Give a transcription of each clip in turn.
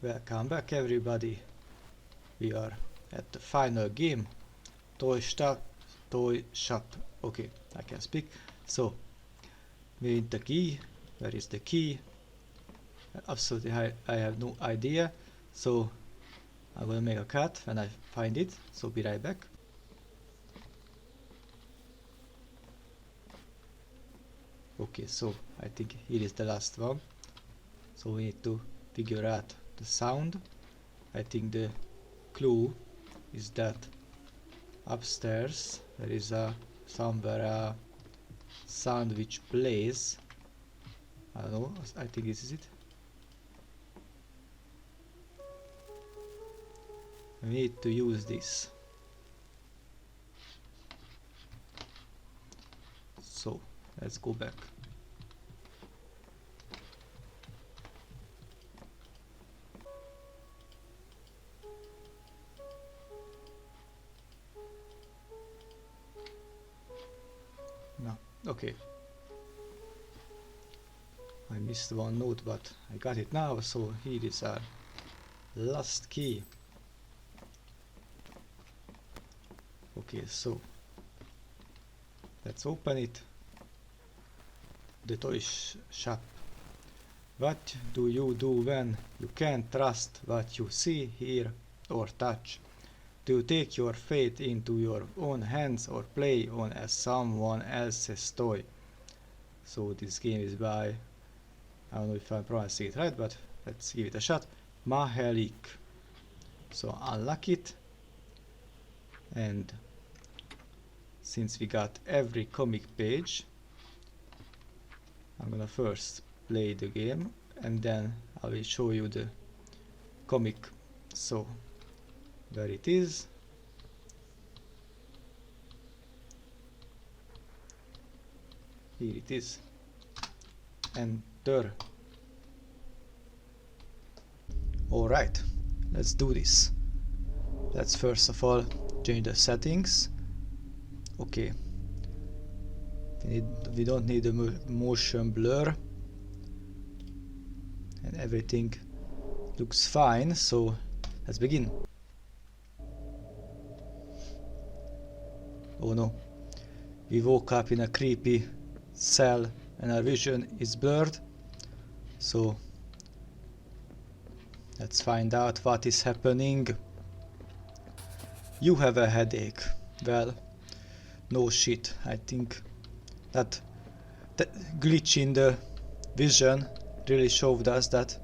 Welcome back everybody. We are at the final game. Toy shop. Okay, I can speak. So, we need the key. Where is the key? Absolutely, I have no idea. So, I'm gonna make a cut when I find it. So, be right back. Okay, so I think here is the last one. So we need to figure out the sound. I think the clue is that upstairs there is somewhere a sound which plays. I don't know, I think this is it. We need to use this. So let's go back. No, okay. I missed one note, but I got it now. So here is our last key. Okay, so let's open it. The toy shop. What do you do when you can't trust what you see, hear, or touch? Do you take your fate into your own hands or play on someone else's toy? So this game is by, I don't know if I'm pronouncing it right, but let's give it a shot. Mahelik. So unlock it. And since we got every comic page, I'm gonna first play the game and then I will show you the comic. So there it is. Here it is. Enter. Alright, let's do this. Let's first of all change the settings. Okay. We don't need a motion blur. And everything looks fine, so let's begin. Oh no, we woke up in a creepy cell and our vision is blurred. So let's find out what is happening. You have a headache. Well, no shit. I think that glitch in the vision really showed us that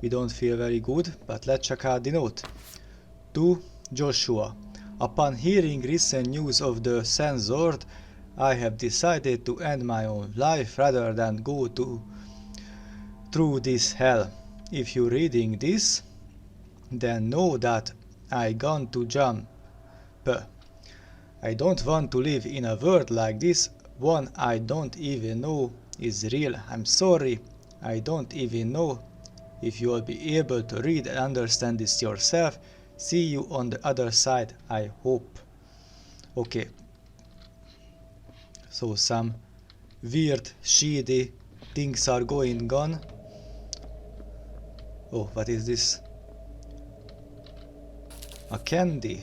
we don't feel very good, but let's check out the note. To Joshua. Upon hearing recent news of the censored, I have decided to end my own life rather than go through this hell. If you're reading this, then know that I gone to jump. I don't want to live in a world like this, one I don't even know is real. I'm sorry, I don't even know if you'll be able to read and understand this yourself. See you on the other side, I hope. Okay. So some weird, shady things are going on. Oh, what is this? A candy.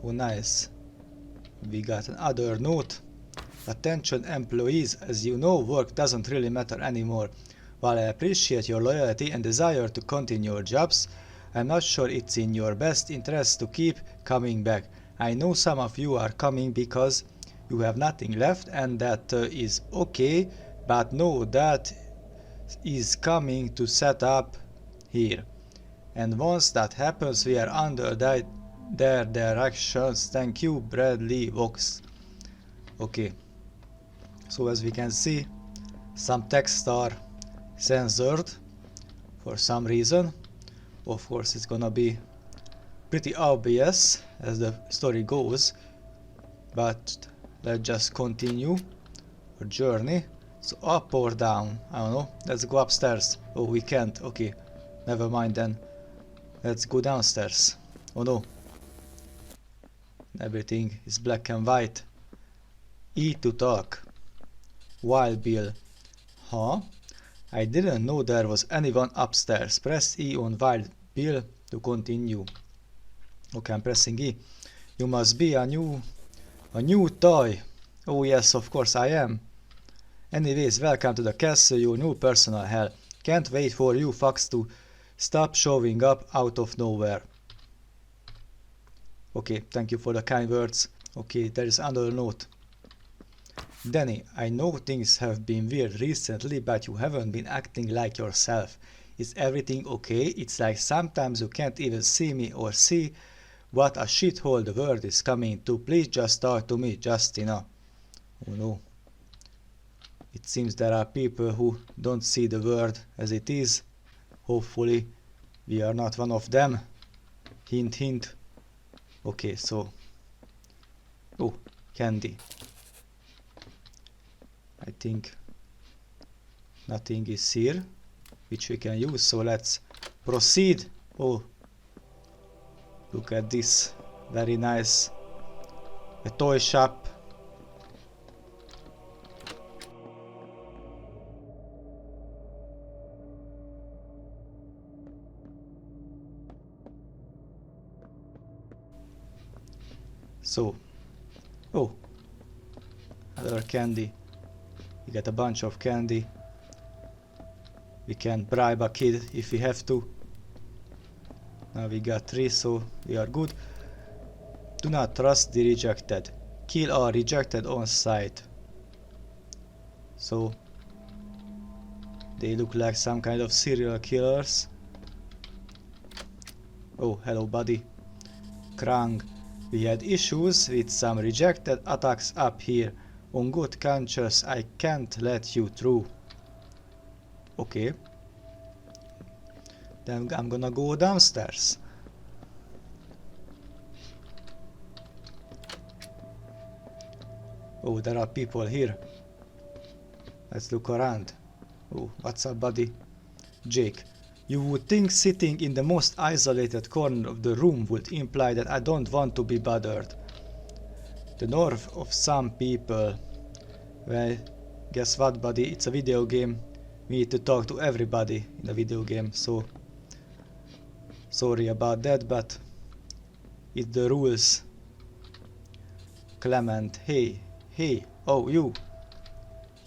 Oh, nice. We got another note. Attention employees, as you know, work doesn't really matter anymore. While I appreciate your loyalty and desire to continue your jobs, I'm not sure it's in your best interest to keep coming back. I know some of you are coming because you have nothing left, and that is okay, but no, that is coming to set up here. And once that happens, we are under their directions. Thank you, Bradley Vox. Okay. So as we can see, some texts are censored for some reason. Of course, it's gonna be pretty obvious as the story goes, but let's just continue our journey. So up or down? I don't know. Let's go upstairs. Oh, we can't. Okay, never mind then. Let's go downstairs. Oh no. Everything is black and white. E to talk. Wild Bill. Huh? I didn't know there was anyone upstairs. Press E on Wild Bill to continue. Okay, I'm pressing E. You must be a new toy. Oh yes, of course I am. Anyways, welcome to the castle, you new personal hell. Can't wait for you fucks to stop showing up out of nowhere. Okay, thank you for the kind words. Okay, there is another note. Danny, I know things have been weird recently, but you haven't been acting like yourself. Is everything okay? It's like sometimes you can't even see me or see what a shithole the world is coming to. Please just talk to me, Justina. Oh no. It seems there are people who don't see the world as it is. Hopefully we are not one of them. Hint hint. Okay, so... Oh, candy. I think nothing is here which we can use, so let's proceed. Oh, look at this, very nice, a toy shop. So, oh, another candy. We get a bunch of candy. We can bribe a kid if we have to. Now we got 3, so we are good. Do not trust the rejected. Kill all rejected on sight. So they look like some kind of serial killers. Oh, hello buddy. Krang. We had issues with some rejected attacks up here. On good conscience, I can't let you through. Okay. Then I'm gonna go downstairs. Oh, there are people here. Let's look around. Oh, what's up, buddy? Jake. You would think sitting in the most isolated corner of the room would imply that I don't want to be bothered. The nerve of some people. Well, guess what, buddy? It's a video game. We need to talk to everybody in the video game, so sorry about that, but it's the rules. Clement, hey, oh you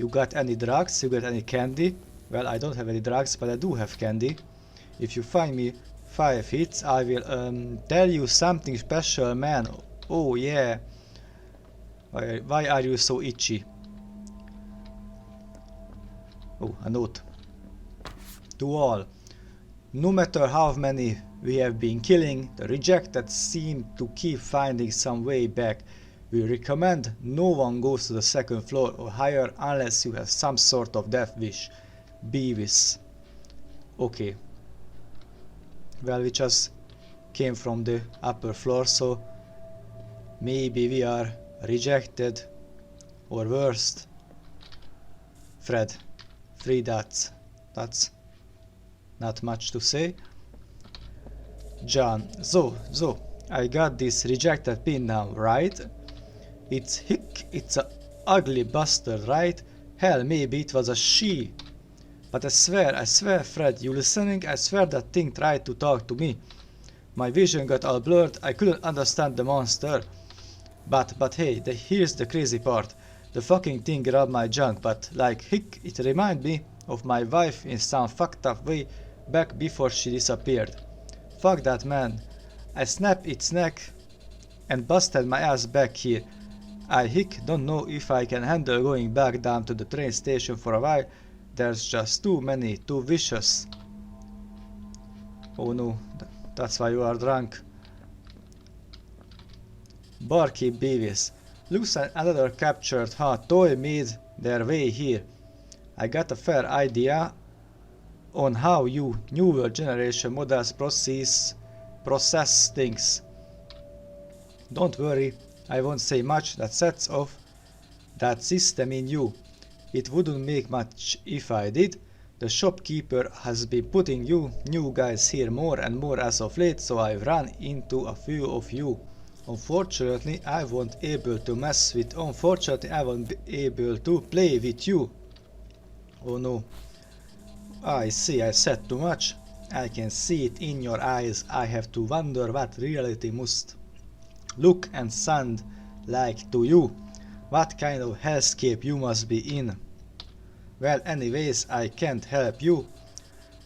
got any drugs? You got any candy? Well, I don't have any drugs, but I do have candy. If you find me 5 hits, I will tell you something special, man. Oh yeah. Why are you so itchy? Oh, a note. To all. No matter how many we have been killing, the rejected seem to keep finding some way back. We recommend no one goes to the 2nd floor or higher unless you have some sort of death wish. Beavis. Okay. Well, we just came from the upper floor, so maybe we are rejected or worst. Fred. 3 dots. That's not much to say. John. So, I got this rejected pin now, right? It's a ugly bastard, right? Hell, maybe it was a she. But I swear, Fred, you listening? I swear that thing tried to talk to me. My vision got all blurred, I couldn't understand the monster. But hey, here's the crazy part. The fucking thing grabbed my junk, but like hick, it reminded me of my wife in some fucked up way back before she disappeared. Fuck that, man. I snapped its neck and busted my ass back here. I don't know if I can handle going back down to the train station for a while. There's just too vicious. Oh no, that's why you are drunk. Barkeep Beavis. Looks like another captured hot toy made their way here. I got a fair idea on how you newer generation models process things. Don't worry, I won't say much that sets off that system in you. It wouldn't make much if I did. The shopkeeper has been putting you new guys here more and more as of late, so I've run into a few of you. Unfortunately, I won't be able to play with you. Oh no. I see, I said too much. I can see it in your eyes. I have to wonder what reality must look and sound like to you. What kind of hellscape you must be in. Well, anyways, I can't help you.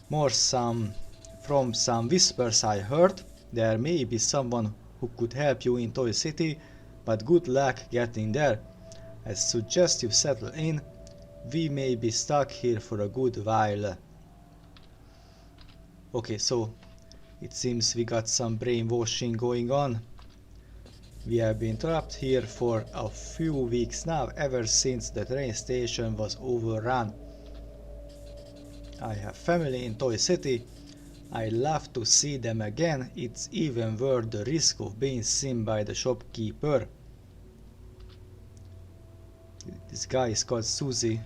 From some whispers I heard, there may be someone who could help you in Toy City, but good luck getting there. I suggest you settle in. We may be stuck here for a good while. Okay, so it seems we got some brainwashing going on. We have been trapped here for a few weeks now, ever since the train station was overrun. I have family in Toy City. I love to see them again. It's even worth the risk of being seen by the shopkeeper. This guy is called Susie.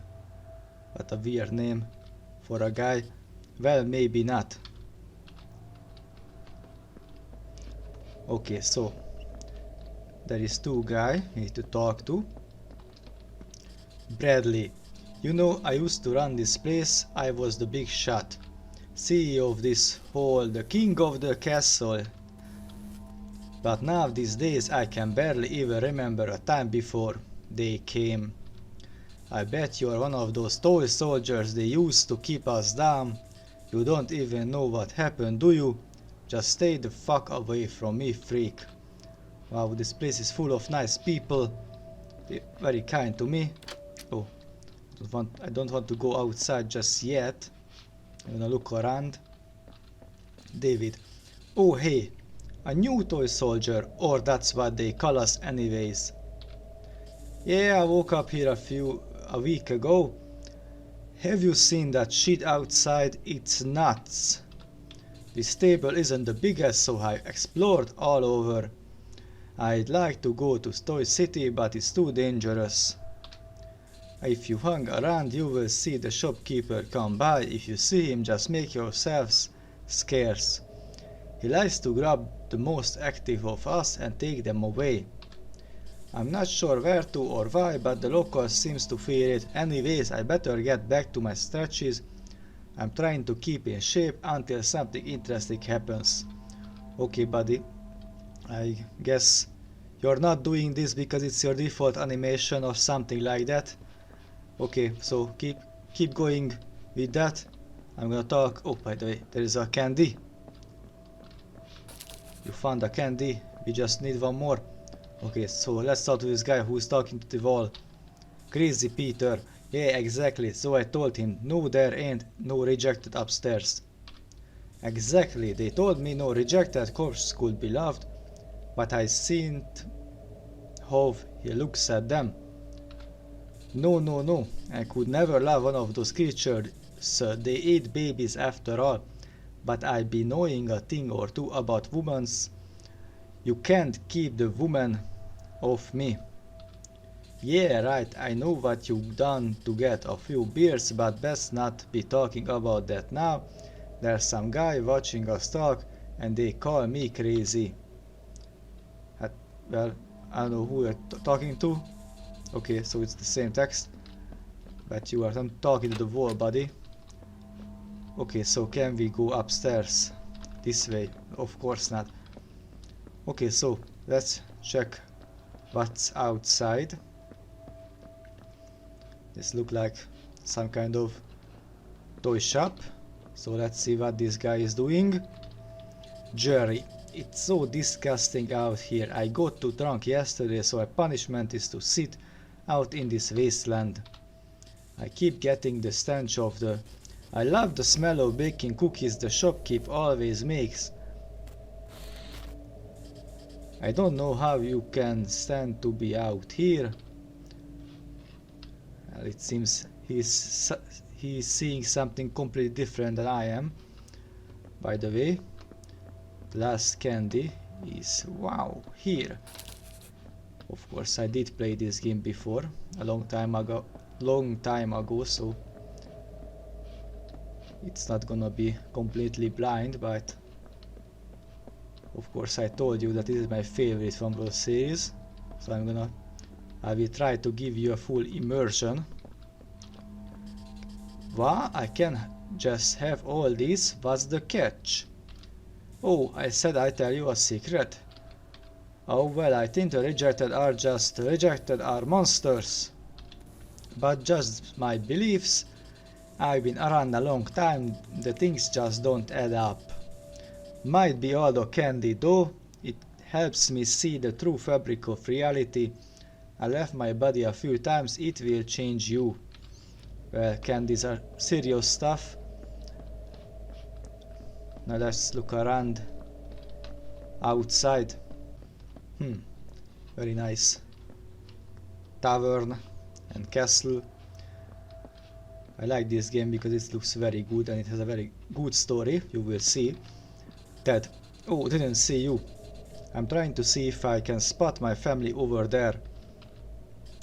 What a weird name for a guy. Well, maybe not. Okay, so there is two guys we need to talk to. Bradley. You know, I used to run this place. I was the big shot. CEO of this hall, the king of the castle. But now these days I can barely even remember a time before they came. I bet you're one of those toy soldiers they used to keep us down. You don't even know what happened, do you? Just stay the fuck away from me, freak. Wow, this place is full of nice people. They're very kind to me. Oh, I don't want to go outside just yet. I'm gonna look around. David. Oh hey, a new toy soldier, or that's what they call us anyways. Yeah, I woke up here a week ago. Have you seen that shit outside? It's nuts. This table isn't the biggest, so I explored all over. I'd like to go to Toy City, but it's too dangerous. If you hang around, you will see the shopkeeper come by. If you see him, just make yourselves scarce. He likes to grab the most active of us and take them away. I'm not sure where to or why, but the locals seems to fear it. Anyways, I better get back to my stretches. I'm trying to keep in shape until something interesting happens. Okay, buddy. I guess you're not doing this because it's your default animation or something like that. Okay, so keep going with that. I'm gonna talk. Oh, by the way, there is a candy. You found a candy. We just need one more. Okay, so let's talk to this guy who is talking to the wall. Crazy Peter. Yeah, exactly. So I told him, no, there ain't no rejected upstairs. Exactly. They told me no rejected corpse could be loved, but I seen how he looks at them. No. I could never love one of those creatures. So they ate babies after all. But I be knowing a thing or two about women's. You can't keep the woman off me. Yeah, right, I know what you've done to get a few beers, but best not be talking about that now. There's some guy watching us talk, and they call me crazy. Well, I don't know who you're talking to. Okay, so it's the same text. But you are talking to the wall, buddy. Okay, so can we go upstairs? This way? Of course not. Okay, so let's check what's outside. This looks like some kind of toy shop. So let's see what this guy is doing. Jerry, it's so disgusting out here. I got too drunk yesterday, so my punishment is to sit out in this wasteland. I keep getting the stench of the... I love the smell of baking cookies the shopkeep always makes. I don't know how you can stand to be out here. Well, it seems he's seeing something completely different than I am. By the way, the last candy is, wow, here. Of course, I did play this game before a long time ago, so it's not gonna be completely blind, but of course I told you that this is my favorite from the series, so I will try to give you a full immersion. What? I can just have all this? What's the catch? Oh, I said I'd tell you a secret. Oh well, I think the rejected are monsters. But just my beliefs. I've been around a long time, the things just don't add up. Might be all the candy though, it helps me see the true fabric of reality. I left my body a few times, it will change you. Well, candies are serious stuff. Now let's look around outside. Very nice. Tavern and castle. I like this game because it looks very good and it has a very good story, you will see. Ted. Oh, didn't see you. I'm trying to see if I can spot my family over there.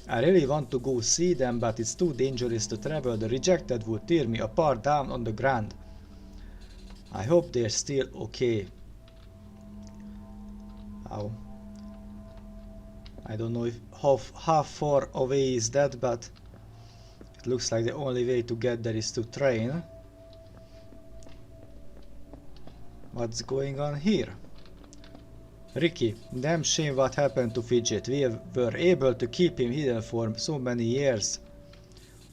I really want to go see them, but it's too dangerous to travel. The rejected would tear me apart down on the ground. I hope they're still okay. How? I don't know if how far away is that, but it looks like the only way to get there is to train. What's going on here? Ricky, damn shame what happened to Fidget. We were able to keep him hidden for so many years.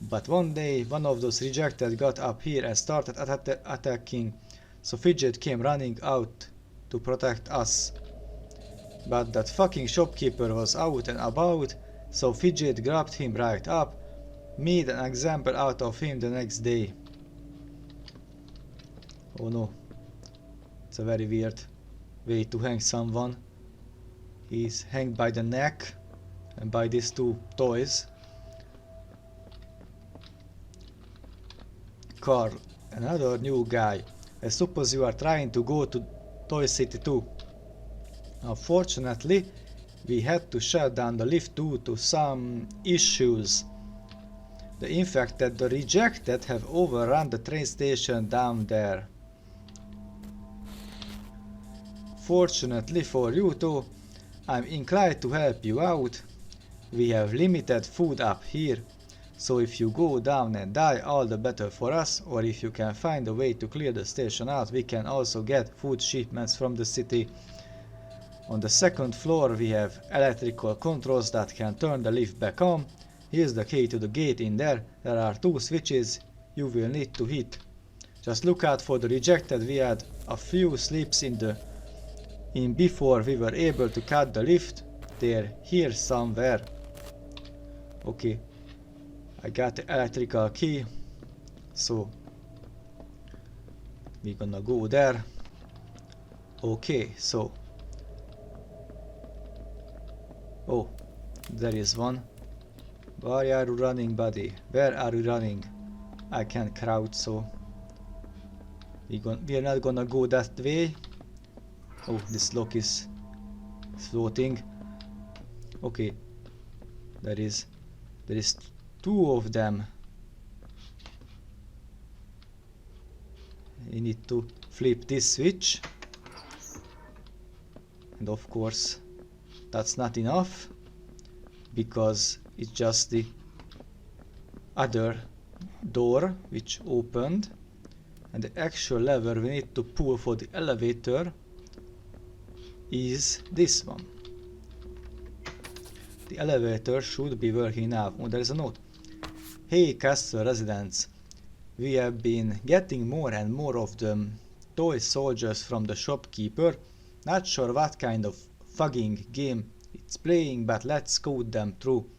But one day, one of those rejected got up here and started attacking, so Fidget came running out to protect us. But that fucking shopkeeper was out and about, so Fidget grabbed him right up, made an example out of him the next day. Oh no. It's a very weird way to hang someone. He's hanged by the neck and by these two toys. Carl, another new guy. I suppose you are trying to go to Toy City too. Unfortunately, we had to shut down the lift due to some issues. The infected, the rejected, have overrun the train station down there. Fortunately for you too, I'm inclined to help you out. We have limited food up here, so if you go down and die, all the better for us, or if you can find a way to clear the station out, we can also get food shipments from the city. On the second floor we have electrical controls that can turn the lift back on. Here's the key to the gate in there. There are two switches you will need to hit. Just look out for the rejected. We had a few slips in before we were able to cut the lift. They're here somewhere. Okay, I got the electrical key, so we're gonna go there. Okay, so oh, there is one. Why are you running, buddy? Where are you running? I can't crouch, so we're not gonna go that way. Oh, this lock is floating. Okay, there is two of them. You need to flip this switch, and of course that's not enough, because it's just the other door which opened, and the actual lever we need to pull for the elevator is this one. The elevator should be working now. Oh, there is a note. Hey castle residents, we have been getting more and more of the toy soldiers from the shopkeeper. Not sure what kind of fucking game it's playing, but let's code them through.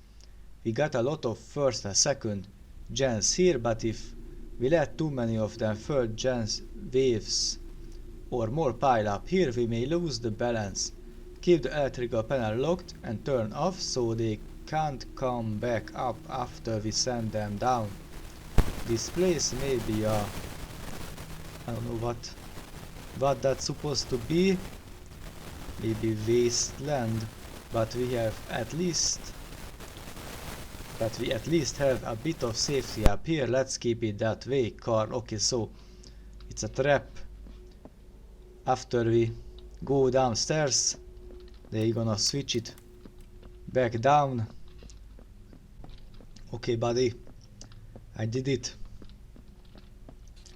We got a lot of first and second gens here, but if we let too many of them third gens waves or more pile up here, we may lose the balance. Keep the electrical panel locked and turn off so they can't come back up after we send them down. This place may be a... I don't know what that's supposed to be. Maybe wasteland, but we at least have a bit of safety up here. Let's keep it that way, Carl. Okay, so it's a trap. After we go downstairs, they're gonna switch it back down. Okay, buddy, I did it.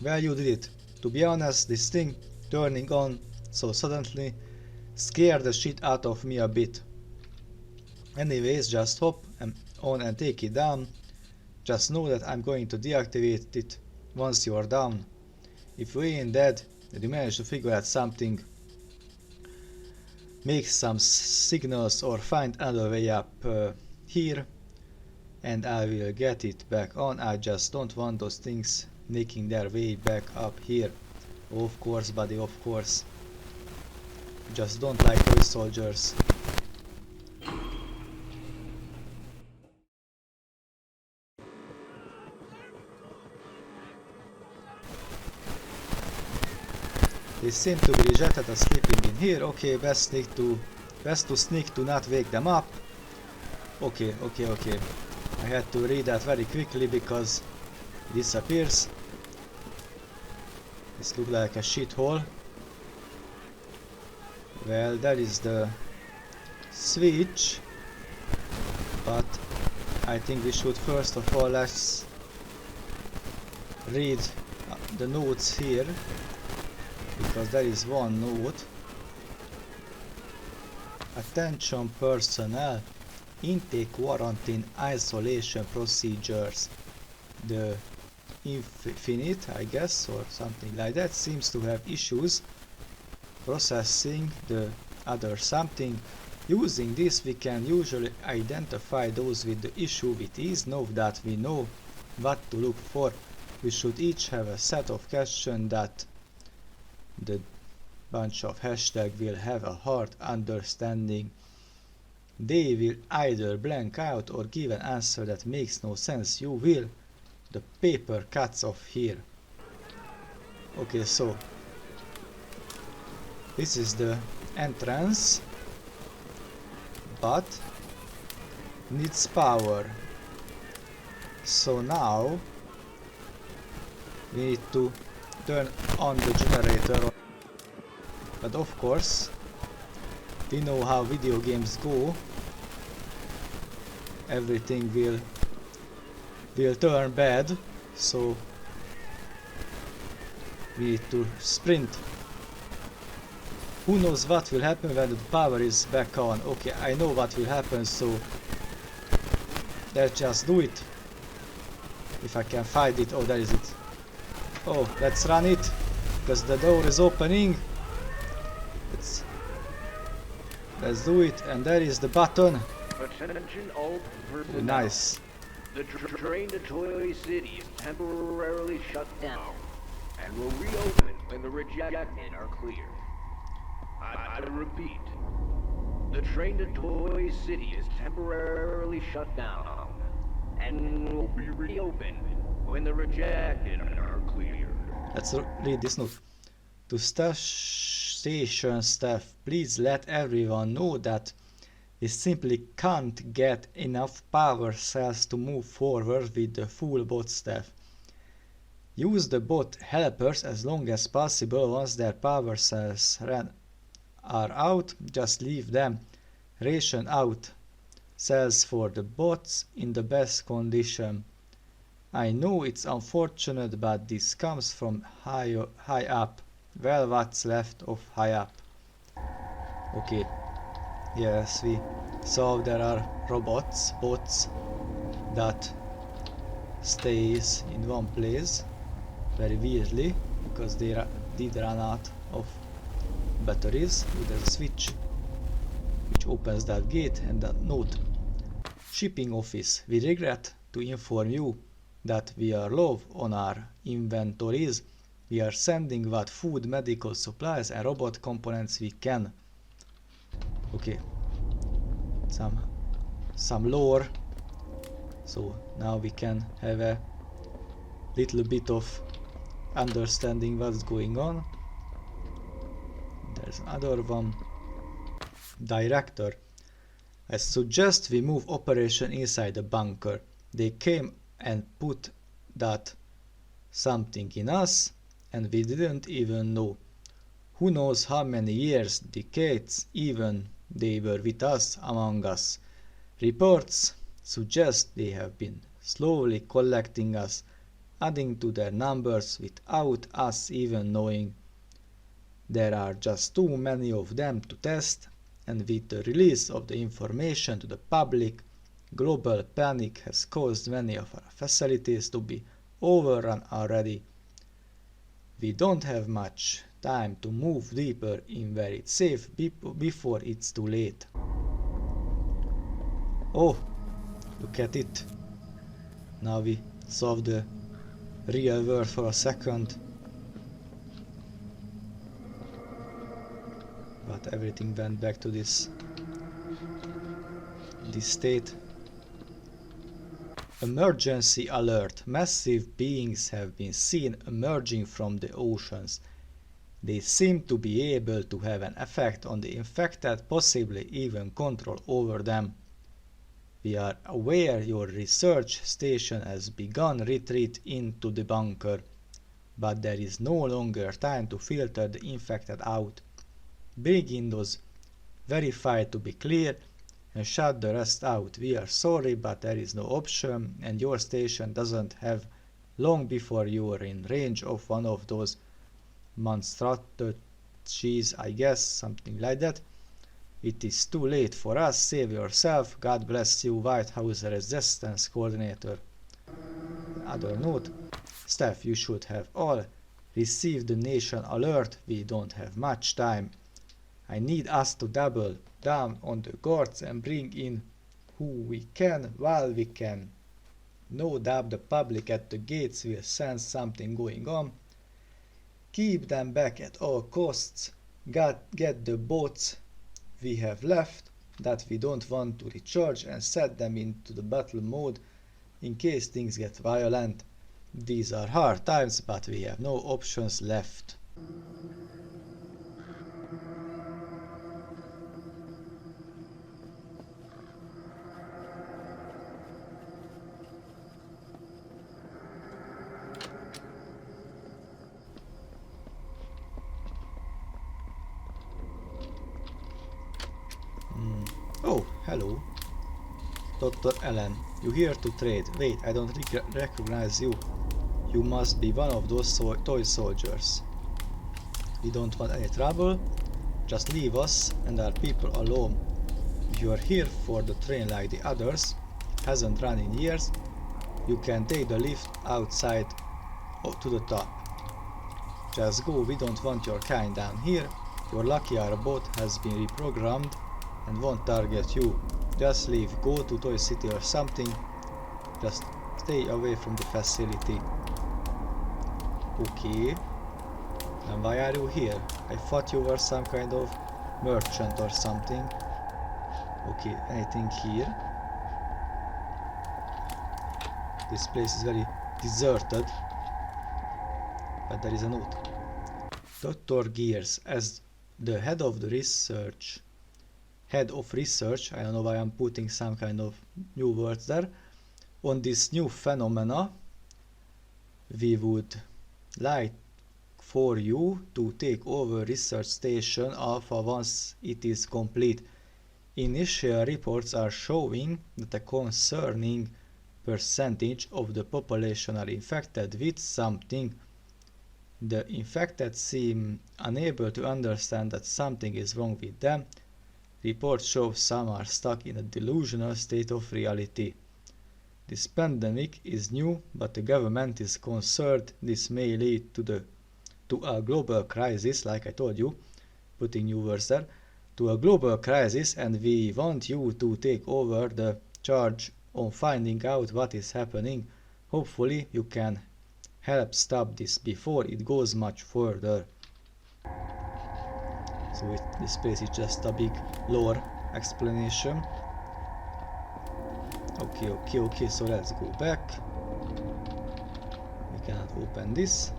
Well, you did it. To be honest, this thing turning on so suddenly scared the shit out of me a bit. Anyways, just hop on and take it down. Just know that I'm going to deactivate it once you're down. If we ain't dead, and you manage to figure out something, make some signals or find another way up here, and I will get it back on. I just don't want those things making their way back up here. Of course, buddy, of course. Just don't like toy soldiers. They seem to be rejected as sleeping in here. Okay, best to sneak to not wake them up. Okay. I had to read that very quickly because it disappears. This looks like a shithole. Well, that is the switch, but I think we should first of all let's read the notes here, because there is one note. Attention personnel, intake quarantine isolation procedures. The Infinite, I guess, or something like that, seems to have issues processing the other something. Using this, we can usually identify those with the issue with ease. Now that we know what to look for, we should each have a set of questions that the bunch of hashtag will have a hard understanding. They will either blank out or give an answer that makes no sense. You will. The paper cuts off here. Okay, so this is the entrance, but needs power. So now we need to turn on the generator. But of course, we know how video games go. Everything will turn bad, so we need to sprint. Who knows what will happen when the power is back on? Okay, I know what will happen, so let's just do it. If I can find it. Oh, there is it. Oh, let's run it, because the door is opening. Let's do it, and there is the button. Attention all personnel. Oh, nice. The train to Toy City is temporarily shut down and will reopen when the rejected are clear. I repeat, the train to Toy City is temporarily shut down and will be reopened when the rejected are clear. Let's read this note. To station staff, please let everyone know that we simply can't get enough power cells to move forward with the full bot staff. Use the bot helpers as long as possible. Once their power cells are out, just leave them. Ration out cells for the bots in the best condition. I know it's unfortunate, but this comes from high up. Well, what's left of high up? Okay. Yes, we saw there are bots that stays in one place very weirdly because they did run out of batteries. There's a switch which opens that gate, and that note. Shipping office, we regret to inform you that we are low on our inventories. We are sending what food, medical supplies and robot components we can. Okay, some lore, so now we can have a little bit of understanding what's going on. There's another one. Director, I suggest we move operation inside the bunker. They came and put that something in us and we didn't even know. Who knows how many years, decades even, they were with us, among us. Reports suggest they have been slowly collecting us, adding to their numbers without us even knowing. There are just too many of them to test, and with the release of the information to the public, global panic has caused many of our facilities to be overrun already. We don't have much time to move deeper in where it's safe before it's too late. Oh, look at it. Now we solved the real world for a second. But everything went back to this state. Emergency alert. Massive beings have been seen emerging from the oceans. They seem to be able to have an effect on the infected, possibly even control over them. We are aware your research station has begun retreat into the bunker, but there is no longer time to filter the infected out. Bring in those verified to be clear and shut the rest out. We are sorry, but there is no option, and your station doesn't have long before you are in range of one of those monstrosities, I guess, something like that. It is too late for us. Save yourself. God bless you, White House Resistance Coordinator. Other note, staff, you should have all received the nation alert. We don't have much time. I need us to double down on the guards and bring in who we can while we can. No doubt the public at the gates will sense something going on. Keep them back at all costs. Get the boats we have left that we don't want to recharge and set them into the battle mode in case things get violent. These are hard times, but we have no options left. Oh, hello. Dr. Allen, you here to trade. Wait, I don't recognize you. You must be one of those toy soldiers. We don't want any trouble. Just leave us and our people alone. If you are here for the train like the others, hasn't run in years, you can take the lift outside to the top. Just go, we don't want your kind down here. You're lucky our boat has been reprogrammed and won't target you. Just leave, go to Toy City or something. Just stay away from the facility. Okay. And why are you here? I thought you were some kind of merchant or something. Okay, anything here? This place is very deserted. But there is a note. Dr. Gears, as the head of research, I don't know why I'm putting some kind of new words there, on this new phenomena, we would like for you to take over research station Alpha once it is complete. Initial reports are showing that a concerning percentage of the population are infected with something. The infected seem unable to understand that something is wrong with them. Reports show some are stuck in a delusional state of reality. This pandemic is new, but the government is concerned this may lead to a global crisis, like I told you, putting new words there, to a global crisis, and we want you to take over the charge on finding out what is happening. Hopefully you can help stop this before it goes much further. So this place is just a big lore explanation. Okay, so let's go back. We cannot open this.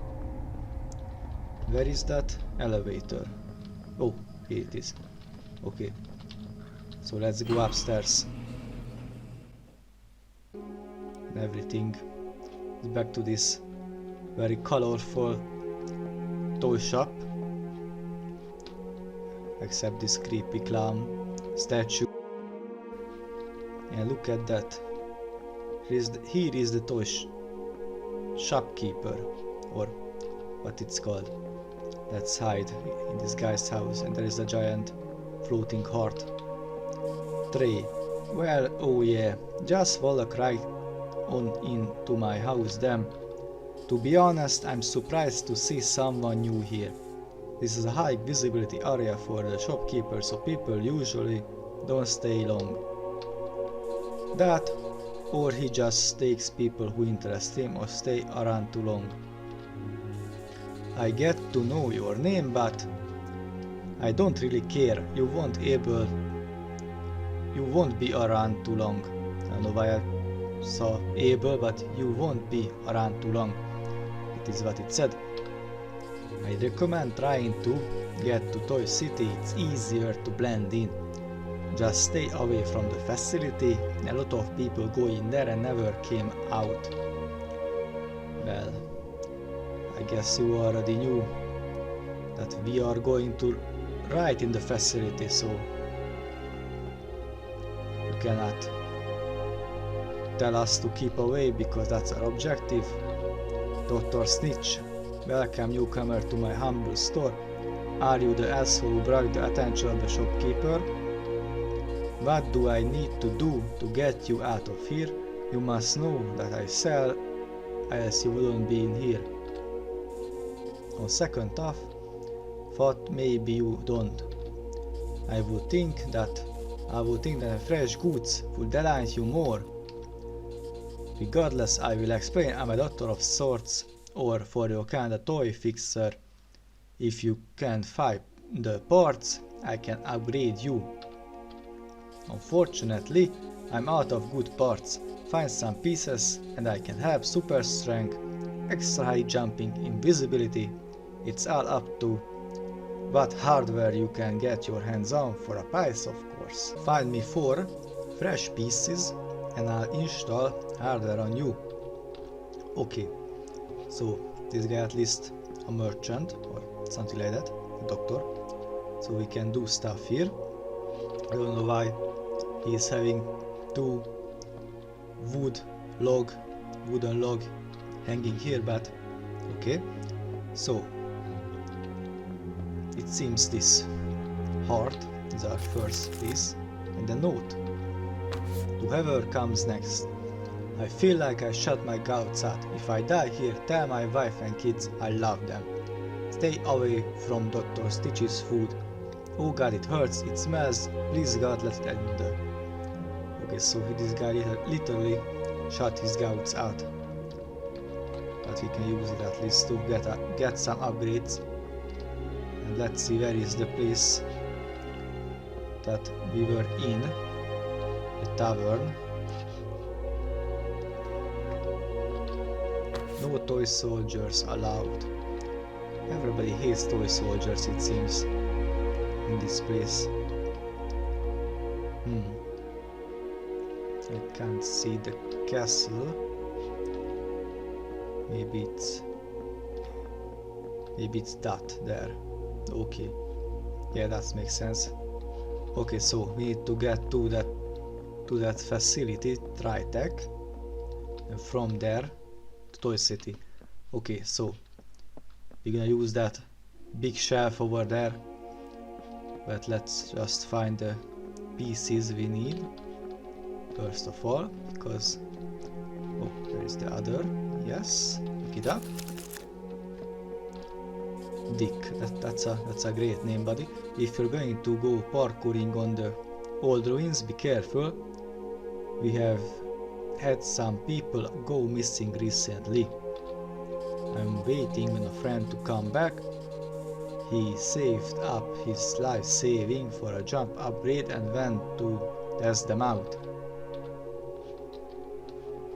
Where is that elevator? Oh, here it is. Okay, so let's go upstairs. And everything is back to this very colorful toy shop. Except this creepy clown statue. And look at that. Here is the toy shopkeeper, or what it's called. Let's hide in this guy's house, and there is a giant floating heart. Tray. Well, oh yeah, just walk right on into my house then. To be honest, I'm surprised to see someone new here. This is a high visibility area for the shopkeeper, so people usually don't stay long. That, or he just takes people who interest him or stay around too long. I get to know your name, but I don't really care. You won't be around too long. I don't know why I saw able, but you won't be around too long. It is what it said. I recommend trying to get to Toy City. It's easier to blend in. Just stay away from the facility. A lot of people go in there and never came out. Well, I guess you already knew that we are going to right in the facility, so you cannot tell us to keep away because that's our objective. Dr. Snitch, welcome newcomer to my humble store. Are you the asshole who brought the attention of the shopkeeper? What do I need to do to get you out of here? You must know that I sell, else you wouldn't be in here. On second thought, maybe you don't. I would think that fresh goods would delight you more. Regardless, I will explain. I'm a doctor of sorts, or for your kind a toy fixer. If you can't find the parts, I can upgrade you. Unfortunately, I'm out of good parts. Find some pieces and I can have super strength, extra high jumping, invisibility. It's all up to what hardware you can get your hands on for a price, of course. Find me 4 fresh pieces and I'll install hardware on you. Okay, so this guy at least a merchant or something like that, a doctor. So we can do stuff here. I don't know why he's having 2 wooden log hanging here, but okay. So it seems this heart is our first piece, and the note. To whoever comes next. I feel like I shut my guts out. If I die here, tell my wife and kids I love them. Stay away from Dr. Stitch's food. Oh god, it hurts, it smells. Please God, let it end. Okay, so this guy literally shut his guts out. But we can use it at least to get some upgrades. And let's see where is the place that we were in. The tavern. No toy soldiers allowed. Everybody hates toy soldiers, it seems, in this place. I can't see the castle. Maybe it's that there. Okay. Yeah, that makes sense. Okay, so we need to get to that facility, Tritech, and from there to Toy City. Okay, so we're gonna use that big shelf over there, but let's just find the pieces we need first of all, because oh, there is the other. Yes, pick it up. Dick, that's a great name, buddy. If you're going to go parkouring on the old ruins, be careful. We have had some people go missing recently. I'm waiting on a friend to come back. He saved up his life saving for a jump upgrade and went to test them out.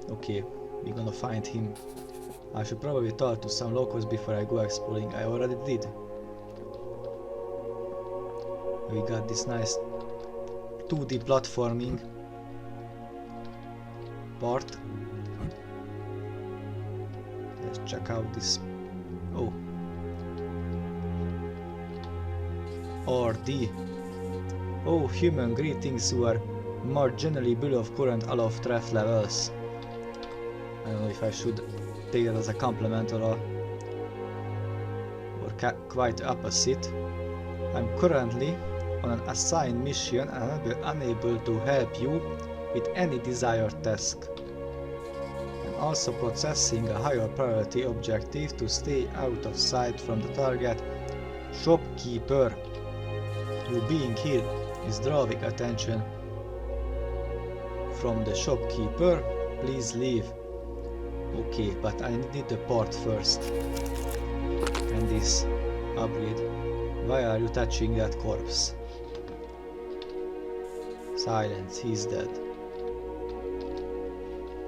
Okay, we're gonna find him. I should probably talk to some locals before I go exploring. I already did. We got this nice 2D platforming part. Let's check out this. Oh, RD. Oh, human greetings who are marginally below current aloft threat levels. I don't know if I should take that as a compliment or quite opposite. I'm currently on an assigned mission and unable to help you with any desired task. I'm also processing a higher priority objective to stay out of sight from the target. Shopkeeper, you being here is drawing attention from the shopkeeper. Please leave. Okay, but I need the part first. And this upgrade. Why are you touching that corpse? Silence, he's dead.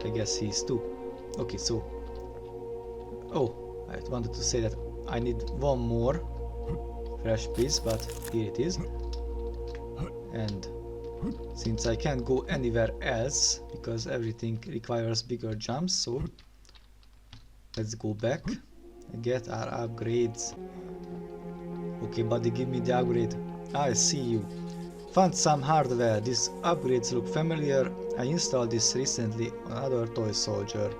I guess he's too. Okay, so... Oh, I wanted to say that I need one more fresh piece, but here it is. And since I can't go anywhere else, because everything requires bigger jumps, so let's go back and get our upgrades. Okay, buddy, give me the upgrade. I see you. Found some hardware. These upgrades look familiar. I installed this recently on another toy soldier.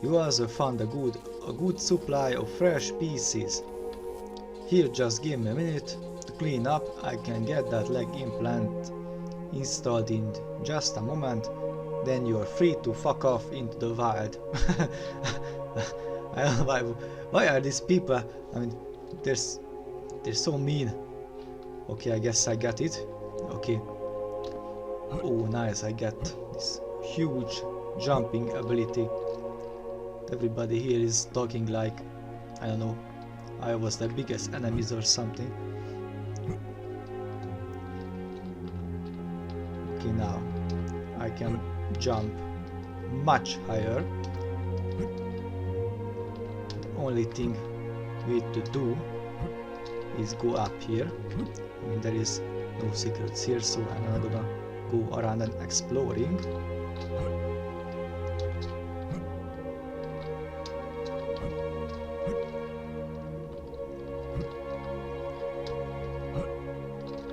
You also found a good supply of fresh pieces. Here, just give me a minute to clean up. I can get that leg implant installed in just a moment. Then you're free to fuck off into the wild. I don't know why are these people? I mean, they're so mean. Okay, I guess I got it. Okay. Oh, nice, I get this huge jumping ability. Everybody here is talking like, I don't know, I was the biggest enemies or something. Okay, now I can jump much higher. The only thing we need to do is go up here. I mean, there is no secrets here, so I'm not gonna go around and exploring.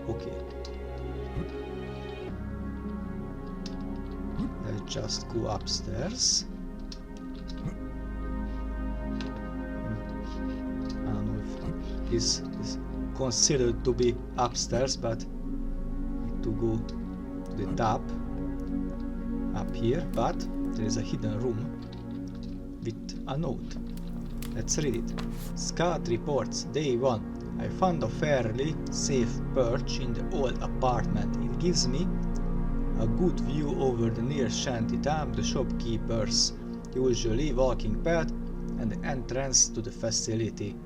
Okay. Let's just go upstairs. I don't know if this is considered to be upstairs, but to go to the top up here, but there is a hidden room with a note. Let's read it. Scout reports, day 1. I found a fairly safe perch in the old apartment. It gives me a good view over the near shanty town, the shopkeeper's usually walking path, and the entrance to the facility.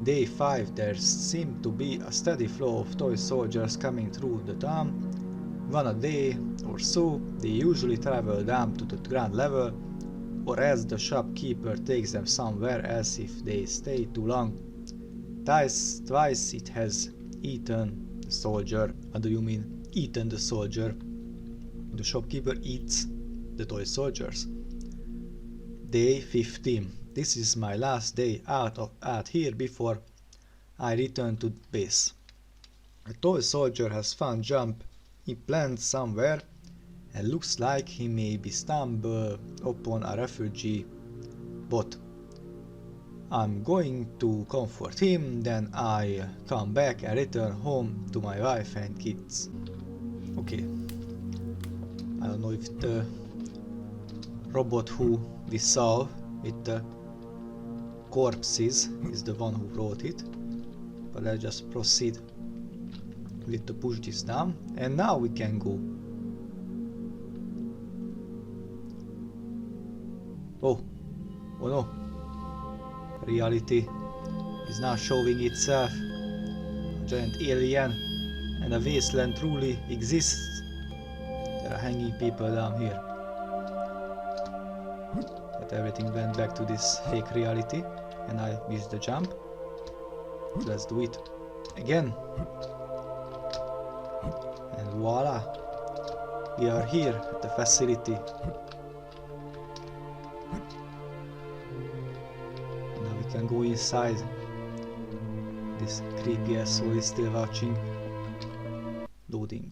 Day 5, there seemed to be a steady flow of toy soldiers coming through the town. One a day or so, they usually travel down to the ground level, or else the shopkeeper takes them somewhere else if they stay too long. Twice it has eaten the soldier. What do you mean, eaten the soldier? The shopkeeper eats the toy soldiers. Day 15. This is my last day out here before I return to base. A toy soldier has found jump implants somewhere and looks like he may be stumbled upon a refugee bot. I'm going to comfort him, then I come back and return home to my wife and kids. Okay. I don't know if the robot who we saw with the corpses is the one who wrote it, but let's just proceed with to push this down, and now we can go. Oh no, reality is now showing itself. A giant alien and a wasteland truly exists. There are hanging people down here. But everything went back to this fake reality, and I missed the jump. Let's do it again. And voila! We are here at the facility. Now we can go inside. This creepy asshole is still watching. Loading.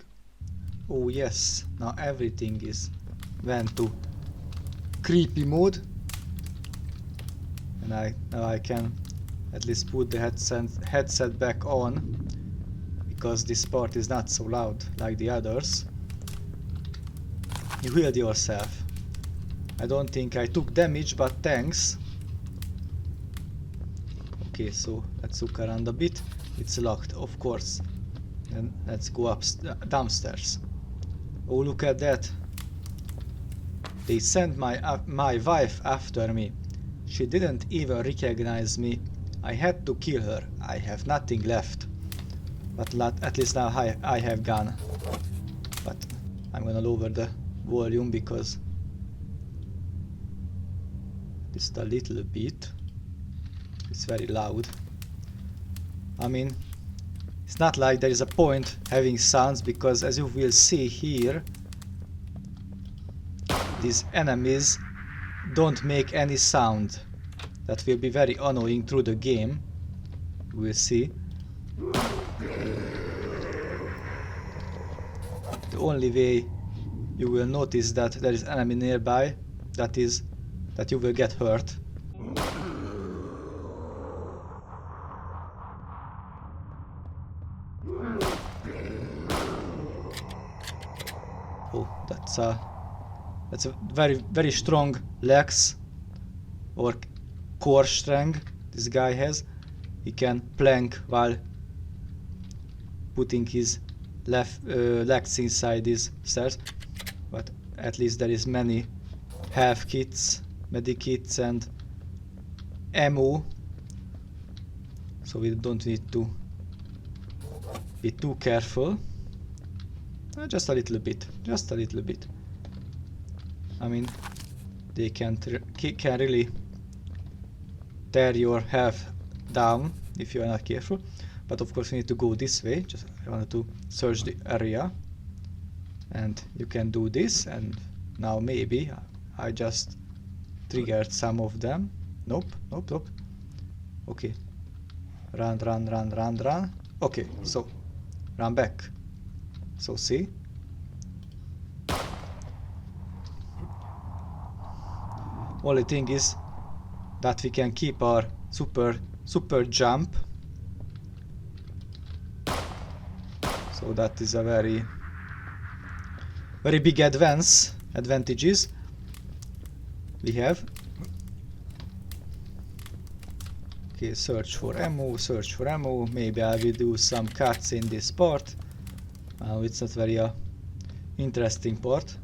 Oh yes, now everything is went to creepy mode. And now I can at least put the headset back on, because this part is not so loud like the others. You healed yourself. I don't think I took damage, but thanks. Okay, so let's look around a bit. It's locked, of course. And let's go downstairs. Oh, look at that. They sent my wife after me. She didn't even recognize me. I had to kill her. I have nothing left. But at least now I have gun. But I'm gonna lower the volume because just a little bit. It's very loud. I mean, it's not like there is a point having sounds, because as you will see here, these enemies don't make any sound. That will be very annoying through the game. We'll see. The only way you will notice that there is enemy nearby, that is that you will get hurt. Oh, that's a very strong legs or core strength this guy has. He can plank while putting his legs inside these stairs. But at least there is many health kits, medikits and ammo, so we don't need to be too careful. Just a little bit, just a little bit. I mean, they can really tear your health down if you are not careful. But of course we need to go this way. Just I wanted to search the area, and you can do this. And now maybe I just triggered some of them. Nope, nope, nope. Okay, run, run, run, run, run. Okay, so run back. So see. Only thing is that we can keep our super jump. So that is a very big advantages we have. Okay, search for ammo. Maybe I will do some cuts in this part. It's not very interesting part.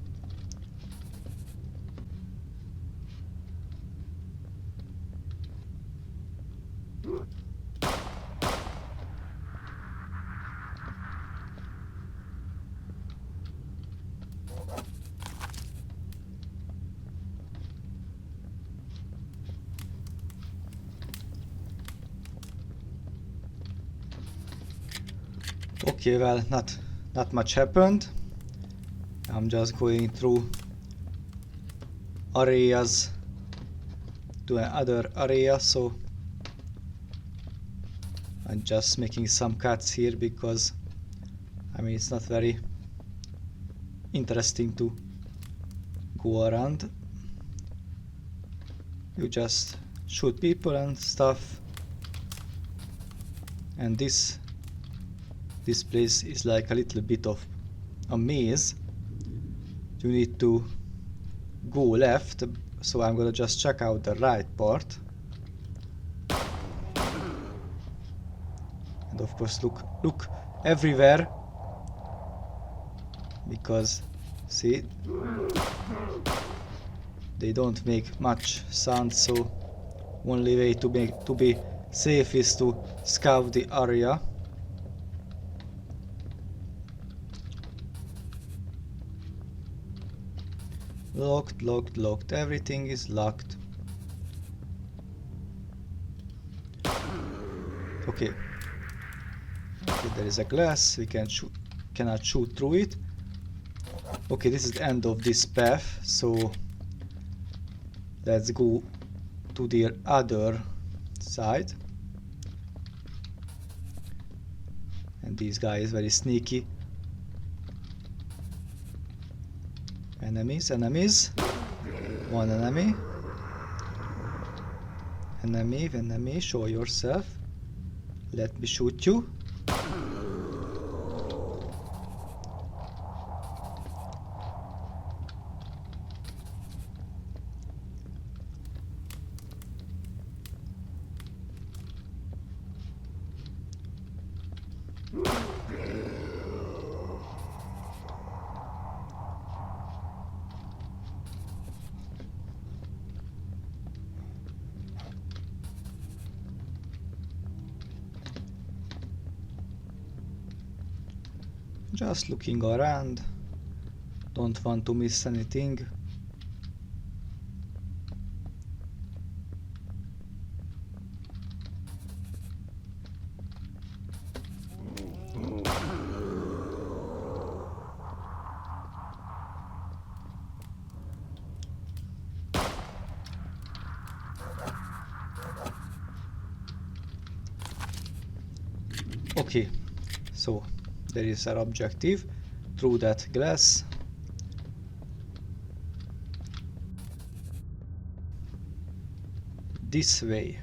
Okay, well, not much happened. I'm just going through areas to another area, so I'm just making some cuts here because I mean it's not very interesting to go around. You just shoot people and stuff, and this place is like a little bit of a maze. You need to go left, so I'm gonna just check out the right part. And of course look everywhere, because see, they don't make much sound, so only way to be safe is to scout the area. Locked. Everything is locked. Okay. There is a glass. We cannot shoot through it. Okay, this is the end of this path. So let's go to the other side. And this guy is very sneaky. Enemies. One enemy. Enemy, show yourself. Let me shoot you. Just looking around. Don't want to miss anything. Okay, so there is our objective through that glass. This way.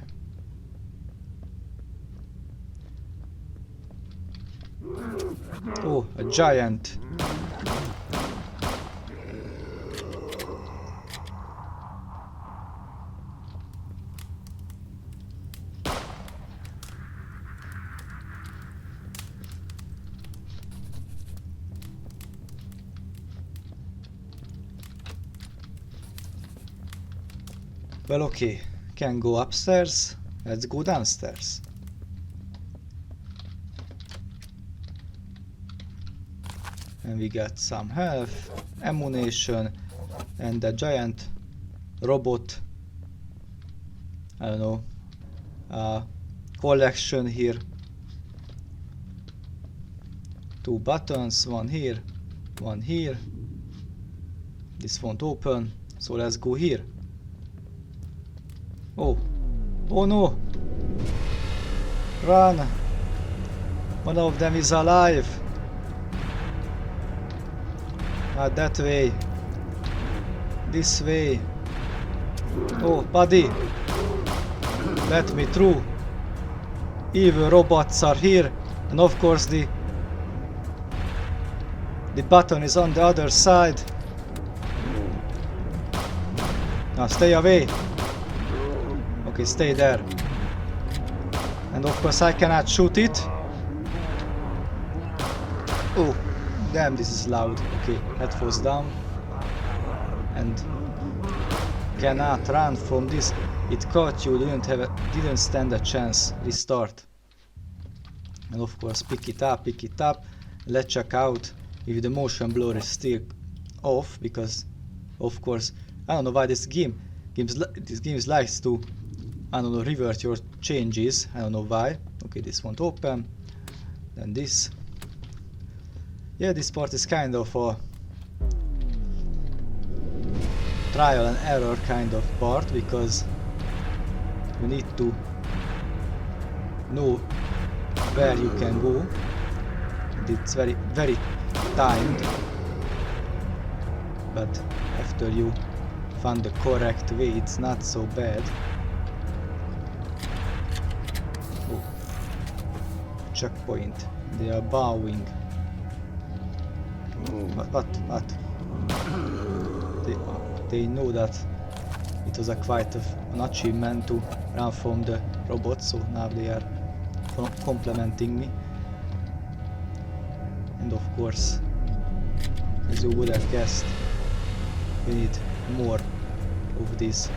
Oh, a giant. Well, okay, can go upstairs. Let's go downstairs. And we got some health, ammunition, and a giant robot, I don't know, collection here. 2 buttons, one here, one here. This won't open, so let's go here. Oh, oh no! Run! One of them is alive! That way. This way. Oh, buddy! Let me through! Evil robots are here, and of course the button is on the other side. Now stay away! Okay, stay there. And of course I cannot shoot it. Oh, damn, this is loud. Okay, that falls down. And cannot run from this. It caught you, didn't stand a chance. Restart. And of course pick it up. Let's check out if the motion blur is still off, because of course I don't know why this game likes to, I don't know, revert your changes. I don't know why. Okay, this won't open. Then this. Yeah, this part is kind of a trial and error kind of part, because you need to know where you can go. And it's very, very timed. But after you find the correct way, it's not so bad. Oh. Checkpoint. They are bowing. What? They know that it was quite an achievement to run from the robots, so now they are complimenting me. And of course, as you would have guessed, we need more of this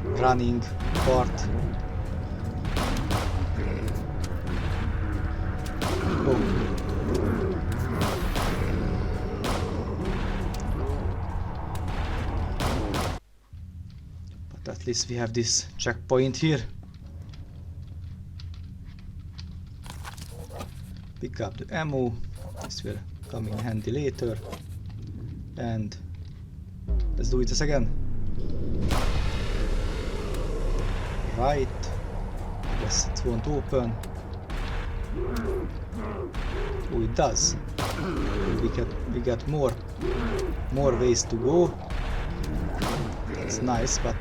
running part. Oh. But at least we have this checkpoint here. Pick up the ammo. This will come in handy later. And let's do this again. Right. Guess it won't open. Oh, it does. We got more ways to go. It's nice, but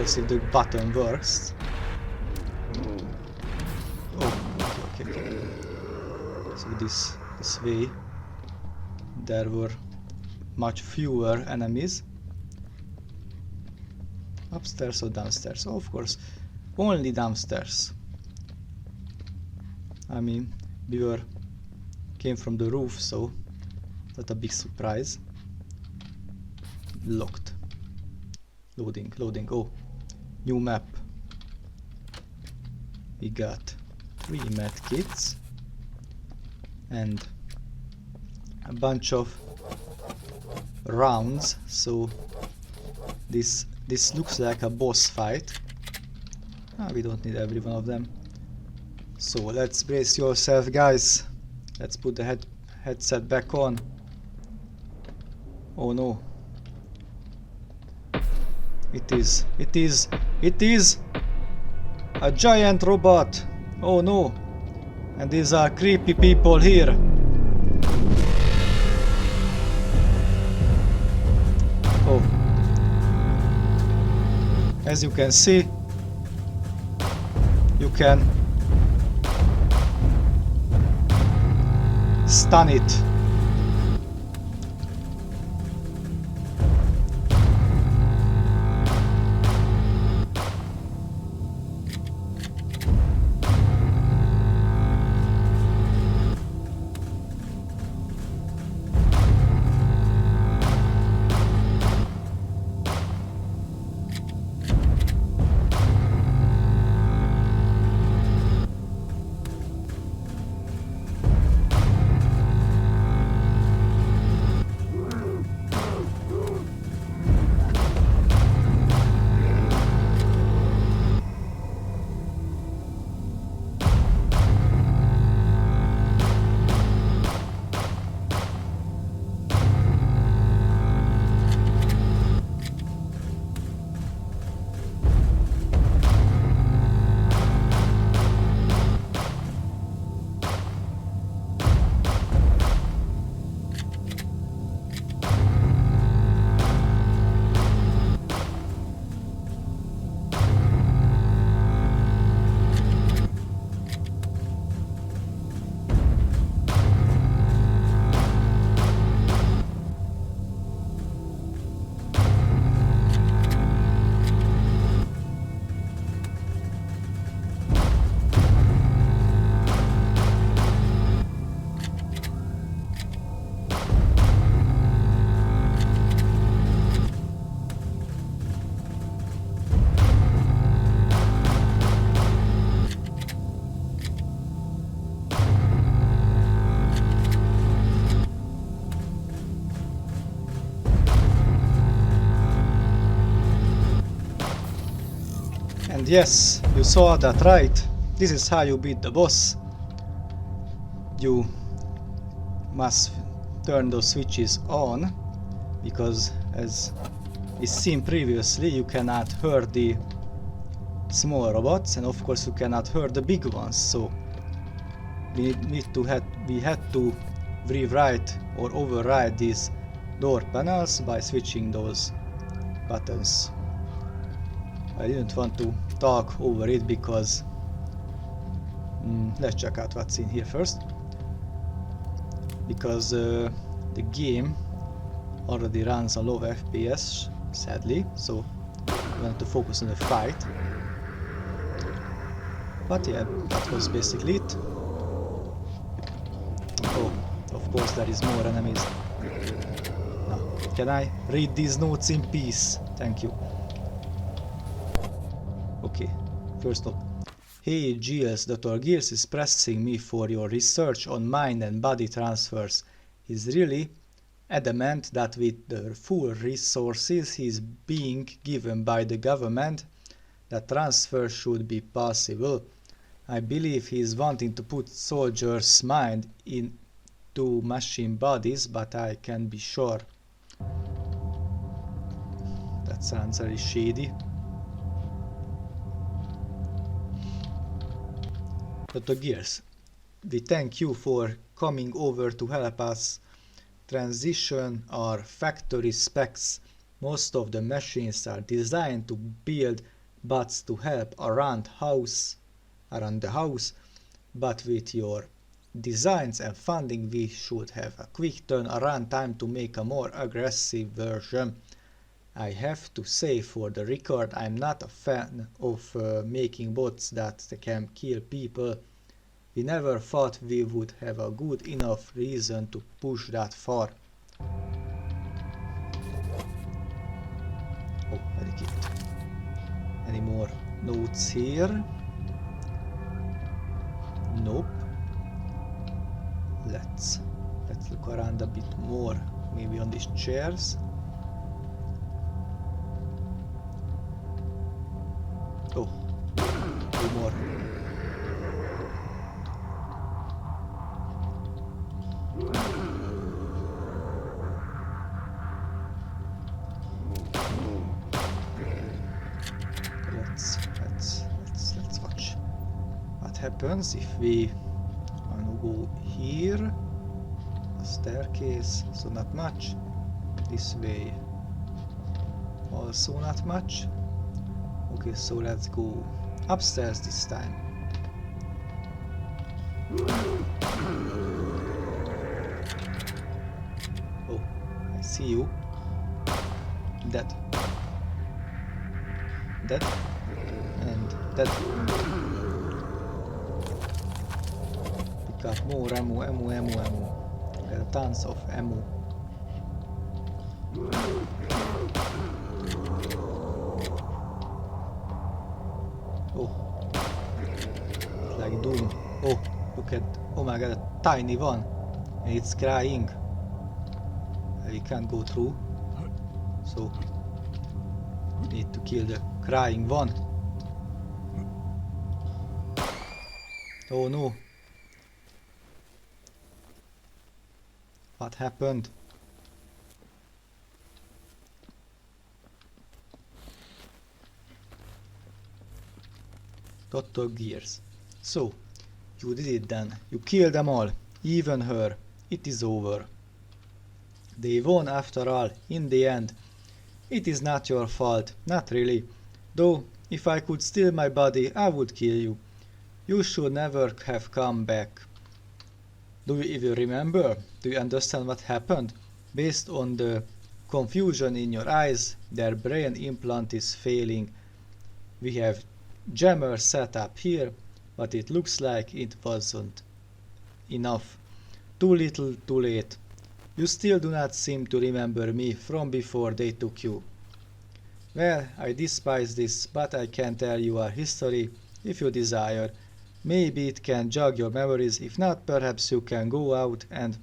course if the button works. Oh, okay. So this way there were much fewer enemies. Upstairs or downstairs? Oh, of course, only downstairs. I mean, we came from the roof, so not a big surprise. Locked. Loading. Oh, new map. We got 3 medkits and a bunch of rounds, so this looks like a boss fight. We don't need every one of them. So let's brace yourself, guys. Let's put the headset back on. Oh no. It is a giant robot. Oh no. And these are creepy people here. Oh. As you can see, you can stun it. And yes, you saw that right. This is how you beat the boss. You must turn those switches on, because as is seen previously, you cannot hurt the small robots, and of course you cannot hurt the big ones. So we had to rewrite or override these door panels by switching those buttons. I didn't want to talk over it because let's check out what's in here first. Because the game already runs on low FPS, sadly, so we want to focus on the fight. But yeah, that was basically it. Oh, of course there is more enemies. Now, can I read these notes in peace? Thank you. Okay, first off. Hey Giles, Dr. Gears is pressing me for your research on mind and body transfers. He's really adamant that with the full resources he's being given by the government, that transfer should be possible. I believe he is wanting to put soldiers' mind into machine bodies, but I can't be sure. That sounds very shady. Dr. Gears, we thank you for coming over to help us transition our factory specs Most of the machines are designed to build bots to help around the house, but with your designs and funding we should have a quick turnaround time to make a more aggressive version. I have to say for the record, I'm not a fan of making bots that can kill people. We never thought we would have a good enough reason to push that far. Oh, medikit. Any more notes here? Nope. Let's look around a bit more, maybe on these chairs. Oh, two more. Let's watch what happens if we want to go here. A staircase, so not much. This way, also not much. Okay, so let's go upstairs this time. Oh, I see you. Dead. Dead. And dead. Pick up more ammo. There are tons of ammo. Oh, it's like Doom. Oh, look at, oh my god, a tiny one. And it's crying. We can't go through. So, we need to kill the crying one. Oh no. What happened? Dr. Gears. So, you did it then. You killed them all. Even her. It is over. They won after all, in the end. It is not your fault. Not really. Though, if I could steal my body, I would kill you. You should never have come back. Do you even remember? Do you understand what happened? Based on the confusion in your eyes, their brain implant is failing. We have jammer set up here, but it looks like it wasn't enough. Too little, too late. You still do not seem to remember me from before they took you. Well, I despise this, but I can tell you our history if you desire. Maybe it can jog your memories. If not, perhaps you can go out and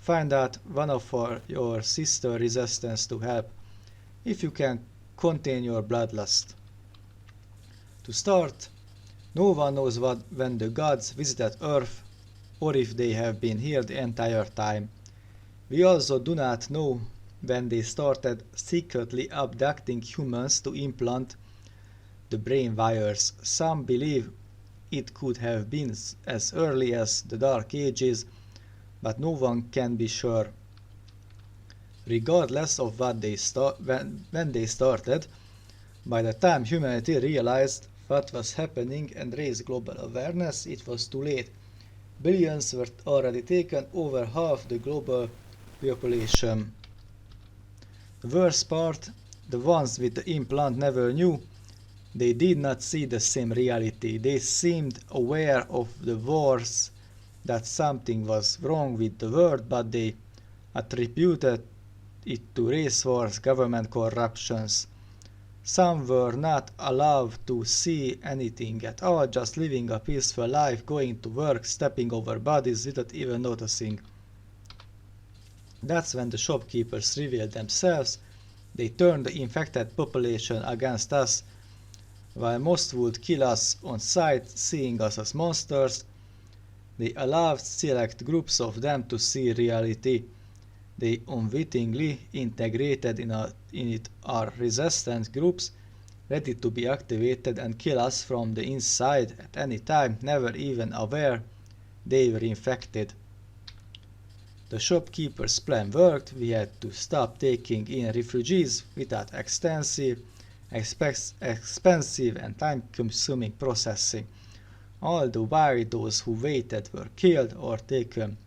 find out one of your sister resistance to help, if you can contain your bloodlust. To start, no one knows when the gods visited Earth, or if they have been here the entire time. We also do not know when they started secretly abducting humans to implant the brain wires. Some believe it could have been as early as the Dark Ages, but no one can be sure. Regardless of when they started, by the time humanity realized what was happening and raised global awareness, it was too late. Billions were already taken, over half the global population. The worst part, the ones with the implant never knew. They did not see the same reality. They seemed aware of the wars, that something was wrong with the world, but they attributed it to race wars, government corruptions. Some were not allowed to see anything at all, just living a peaceful life, going to work, stepping over bodies without even noticing. That's when the shopkeepers revealed themselves. They turned the infected population against us. While most would kill us on sight, seeing us as monsters, they allowed select groups of them to see reality. They unwittingly integrated in it our resistant groups, ready to be activated and kill us from the inside at any time, never even aware they were infected. The shopkeeper's plan worked. We had to stop taking in refugees without expensive and time-consuming processing. Although those who waited were killed or taken,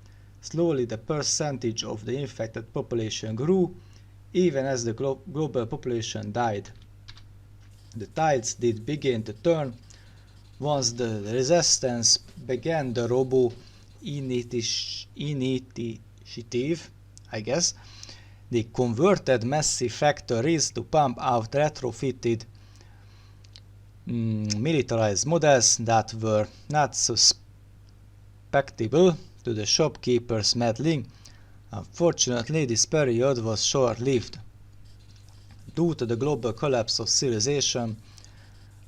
slowly the percentage of the infected population grew, even as the global population died. The tides did begin to turn. Once the resistance began the robo-initiative, I guess, they converted massive factories to pump out retrofitted militarized models that were not susceptible to the shopkeepers' meddling. Unfortunately, this period was short-lived. Due to the global collapse of civilization,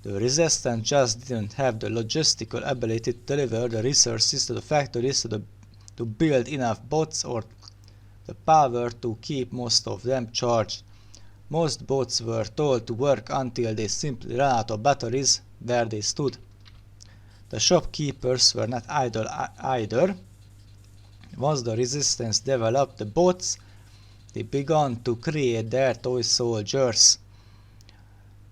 the resistance just didn't have the logistical ability to deliver the resources to the factories to build enough bots or the power to keep most of them charged. Most bots were told to work until they simply ran out of batteries where they stood. The shopkeepers were not idle either. Once the resistance developed the bots, they began to create their toy soldiers.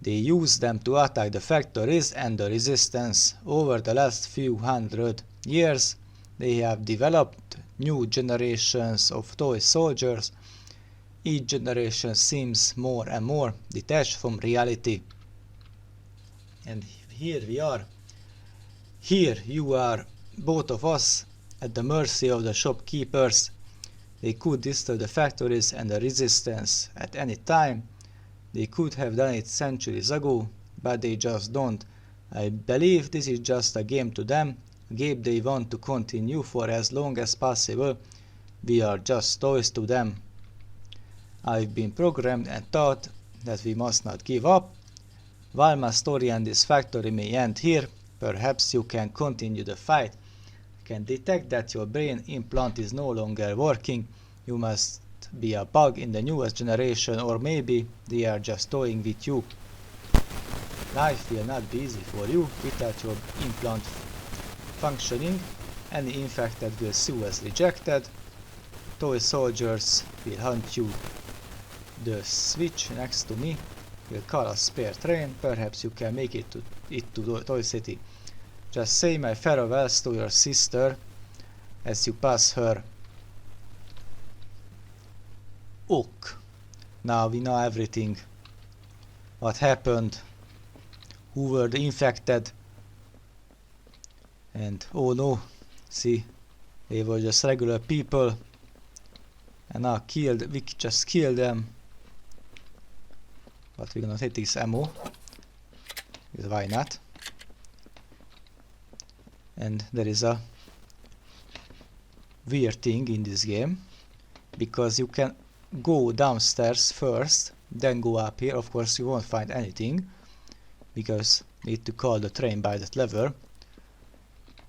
They used them to attack the factories and the resistance. Over the last few hundred years, they have developed new generations of toy soldiers. Each generation seems more and more detached from reality. And here we are. Here you are, both of us, at the mercy of the shopkeepers. They could destroy the factories and the resistance at any time. They could have done it centuries ago, but they just don't. I believe this is just a game to them, a game they want to continue for as long as possible. We are just toys to them. I've been programmed and taught that we must not give up. While my story and this factory may end here, perhaps you can continue the fight. You can detect that your brain implant is no longer working. You must be a bug in the newest generation, or maybe they are just toying with you. Life will not be easy for you without your implant functioning. Any infected will sue as rejected. Toy soldiers will hunt you. The switch next to me will call a spare train. Perhaps you can make it to Toy City. Just say my farewells to your sister as you pass her. Ok. Now we know everything. What happened? Who were the infected? And oh no, see, they were just regular people. And now we just killed them. But we're gonna take this ammo. Because why not? And there is a weird thing in this game, because you can go downstairs first, then go up here. Of course you won't find anything, because you need to call the train by that lever.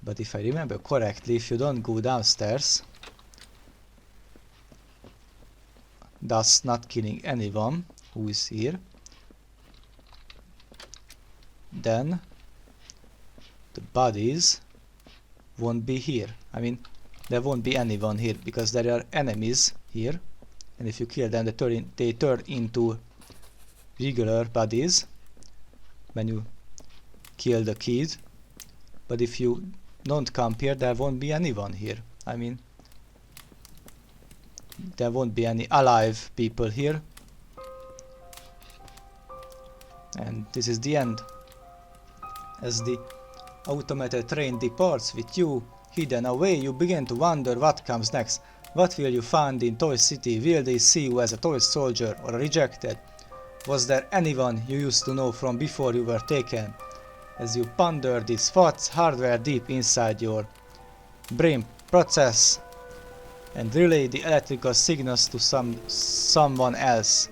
But if I remember correctly, if you don't go downstairs, thus not killing anyone who is here, then the bodies won't be here. I mean, there won't be anyone here because there are enemies here, and if you kill them, they turn into regular bodies when you kill the kid. But if you don't come here, there won't be anyone here. I mean, there won't be any alive people here. And this is the end. As the automated train departs with you hidden away, you begin to wonder what comes next. What will you find in Toy City? Will they see you as a toy soldier or a rejected? Was there anyone you used to know from before you were taken? As you ponder these thoughts, hardware deep inside your brain process and relay the electrical signals to someone else.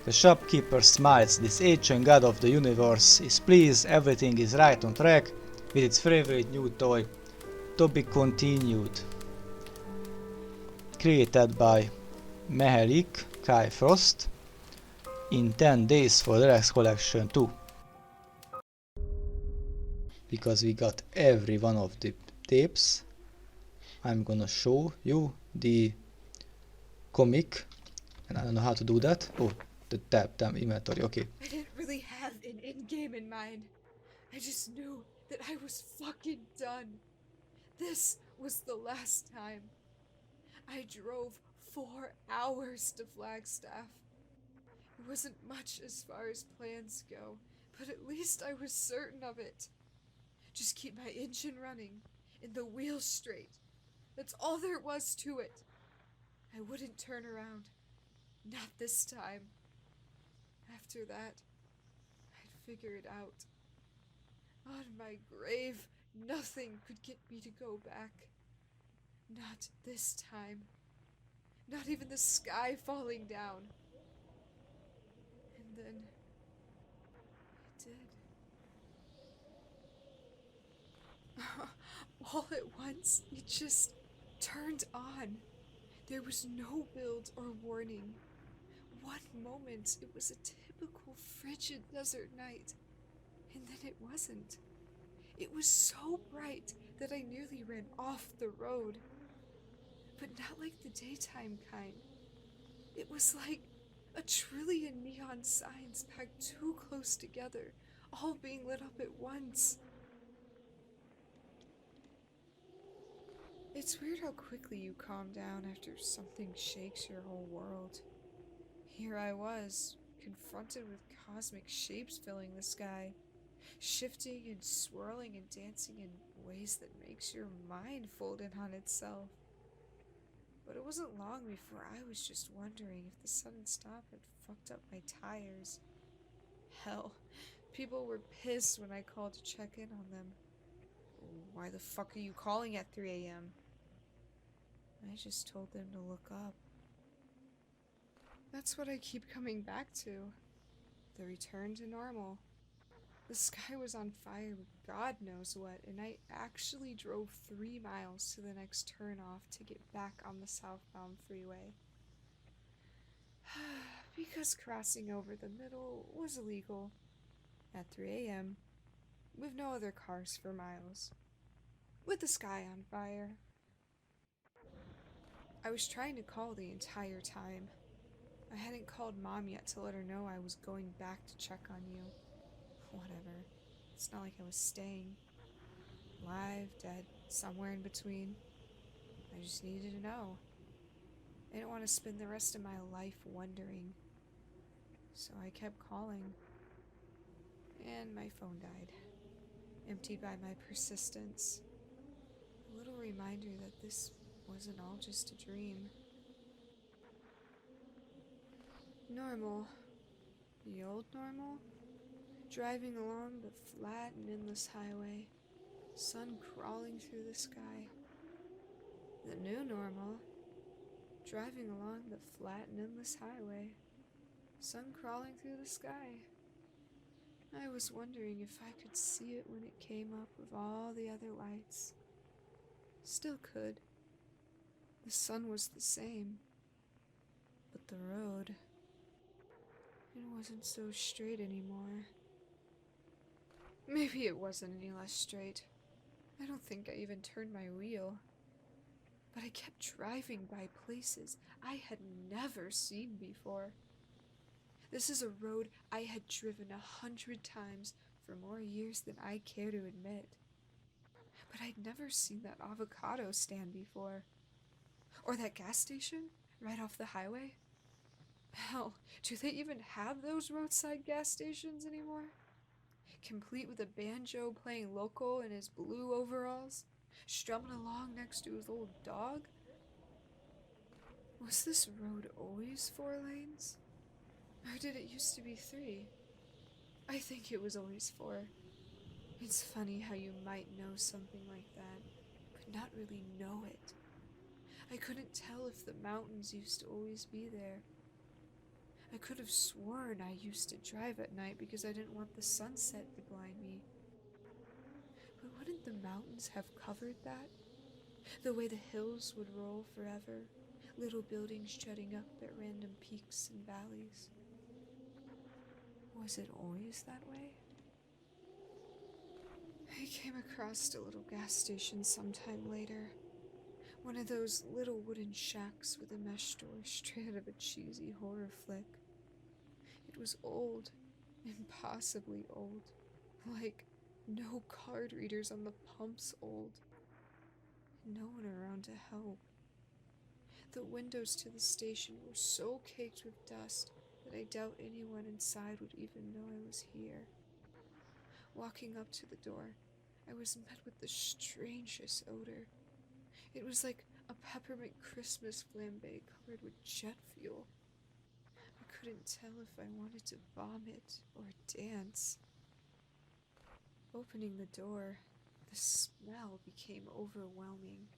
The shopkeeper smiles. This ancient god of the universe is pleased. Everything is right on track with its favorite new toy. To be continued. Created by Mehelik Kai Frost in 10 days for the next collection too. Because we got every one of the tapes, I'm gonna show you the comic, and I don't know how to do that. Oh, the tab, inventory, okay. I didn't really have an end game in mind. I just knew that I was fucking done. This was the last time. I drove 4 hours to Flagstaff. It wasn't much as far as plans go, but at least I was certain of it. Just keep my engine running and the wheels straight. That's all there was to it. I wouldn't turn around. Not this time. After that, I'd figure it out. On my grave, nothing could get me to go back. Not this time. Not even the sky falling down. And then it did. All at once, it just turned on. There was no build or warning. One moment, it was a typical frigid desert night. And then it wasn't. It was so bright that I nearly ran off the road. But not like the daytime kind. It was like a trillion neon signs packed too close together, all being lit up at once. It's weird how quickly you calm down after something shakes your whole world. Here I was, confronted with cosmic shapes filling the sky, shifting and swirling and dancing in ways that makes your mind fold in on itself. But it wasn't long before I was just wondering if the sudden stop had fucked up my tires. Hell, people were pissed when I called to check in on them. Why the fuck are you calling at 3 a.m.? I just told them to look up. That's what I keep coming back to. The return to normal. The sky was on fire with God knows what, and I actually drove 3 miles to the next turnoff to get back on the southbound freeway. Because crossing over the middle was illegal at 3 a.m. with no other cars for miles, with the sky on fire. I was trying to call the entire time. I hadn't called Mom yet to let her know I was going back to check on you. Whatever. It's not like I was staying. Alive, dead, somewhere in between. I just needed to know. I didn't want to spend the rest of my life wondering. So I kept calling. And my phone died. Emptied by my persistence. A little reminder that this wasn't all just a dream. Normal. The old normal? Driving along the flat and endless highway, sun crawling through the sky. The new normal, driving along the flat and endless highway, sun crawling through the sky. I was wondering if I could see it when it came up with all the other lights. Still could. The sun was the same, but the road, it wasn't so straight anymore. Maybe it wasn't any less straight. I don't think I even turned my wheel. But I kept driving by places I had never seen before. This is a road I had driven 100 times for more years than I care to admit. But I'd never seen that avocado stand before. Or that gas station right off the highway. Hell, do they even have those roadside gas stations anymore? Complete with a banjo playing local in his blue overalls, strumming along next to his old dog? Was this road always 4 lanes? Or did it used to be 3? I think it was always 4. It's funny how you might know something like that, but not really know it. I couldn't tell if the mountains used to always be there. I could have sworn I used to drive at night because I didn't want the sunset to blind me. But wouldn't the mountains have covered that? The way the hills would roll forever, little buildings jutting up at random peaks and valleys. Was it always that way? I came across a little gas station sometime later, One of those little wooden shacks with a mesh door straight out of a cheesy horror flick. It was old, impossibly old. Like, no card readers on the pumps old. And no one around to help. The windows to the station were so caked with dust that I doubt anyone inside would even know I was here. Walking up to the door, I was met with the strangest odor. It was like a peppermint Christmas flambe covered with jet fuel. I couldn't tell if I wanted to vomit or dance. Opening the door, the smell became overwhelming,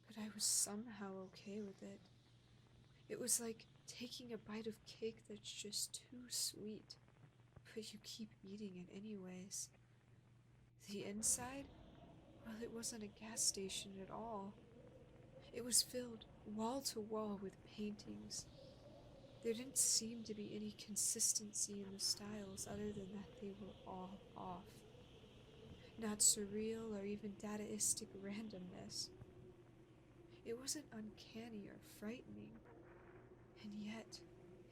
but I was somehow okay with it. It was like taking a bite of cake that's just too sweet, but you keep eating it anyways. The inside? Well, it wasn't a gas station at all. It was filled wall to wall with paintings. There didn't seem to be any consistency in the styles other than that they were all off. Not surreal or even dadaistic randomness. It wasn't uncanny or frightening, and yet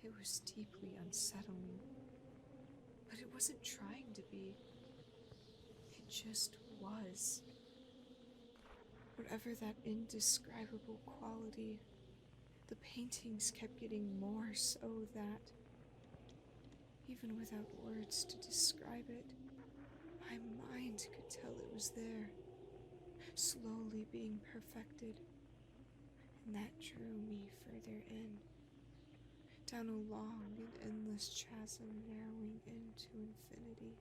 it was deeply unsettling. But it wasn't trying to be. It just was. Whatever that indescribable quality, the paintings kept getting more so that, even without words to describe it, my mind could tell it was there, slowly being perfected. And that drew me further in, down a long and endless chasm narrowing into infinity,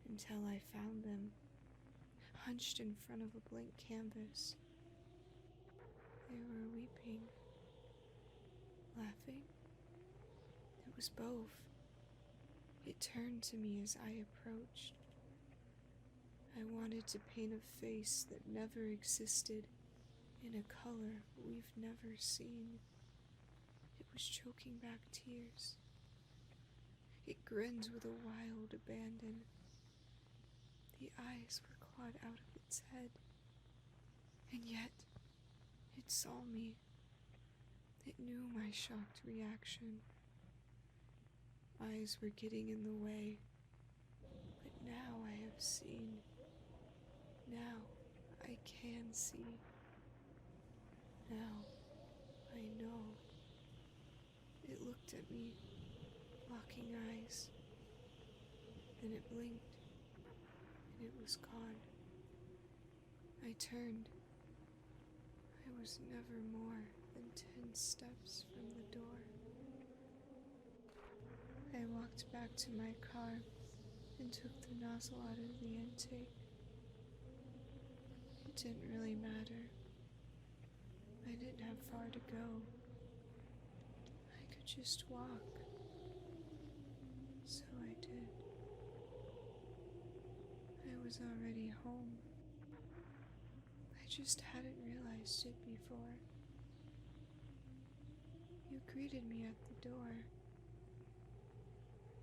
until I found them, hunched in front of a blank canvas. They were weeping, laughing. It was both. It turned to me as I approached. I wanted to paint a face that never existed in a color we've never seen. It was choking back tears. It grinned with a wild abandon. The eyes were clawed out of its head. And yet, it saw me. It knew my shocked reaction. Eyes were getting in the way. But now I have seen. Now I can see. Now I know. It looked at me, locking eyes. Then it blinked, and it was gone. I turned. I was never more than 10 steps from the door. I walked back to my car and took the nozzle out of the intake. It didn't really matter. I didn't have far to go. I could just walk. So I did. I was already home. I just hadn't realized it before. You greeted me at the door.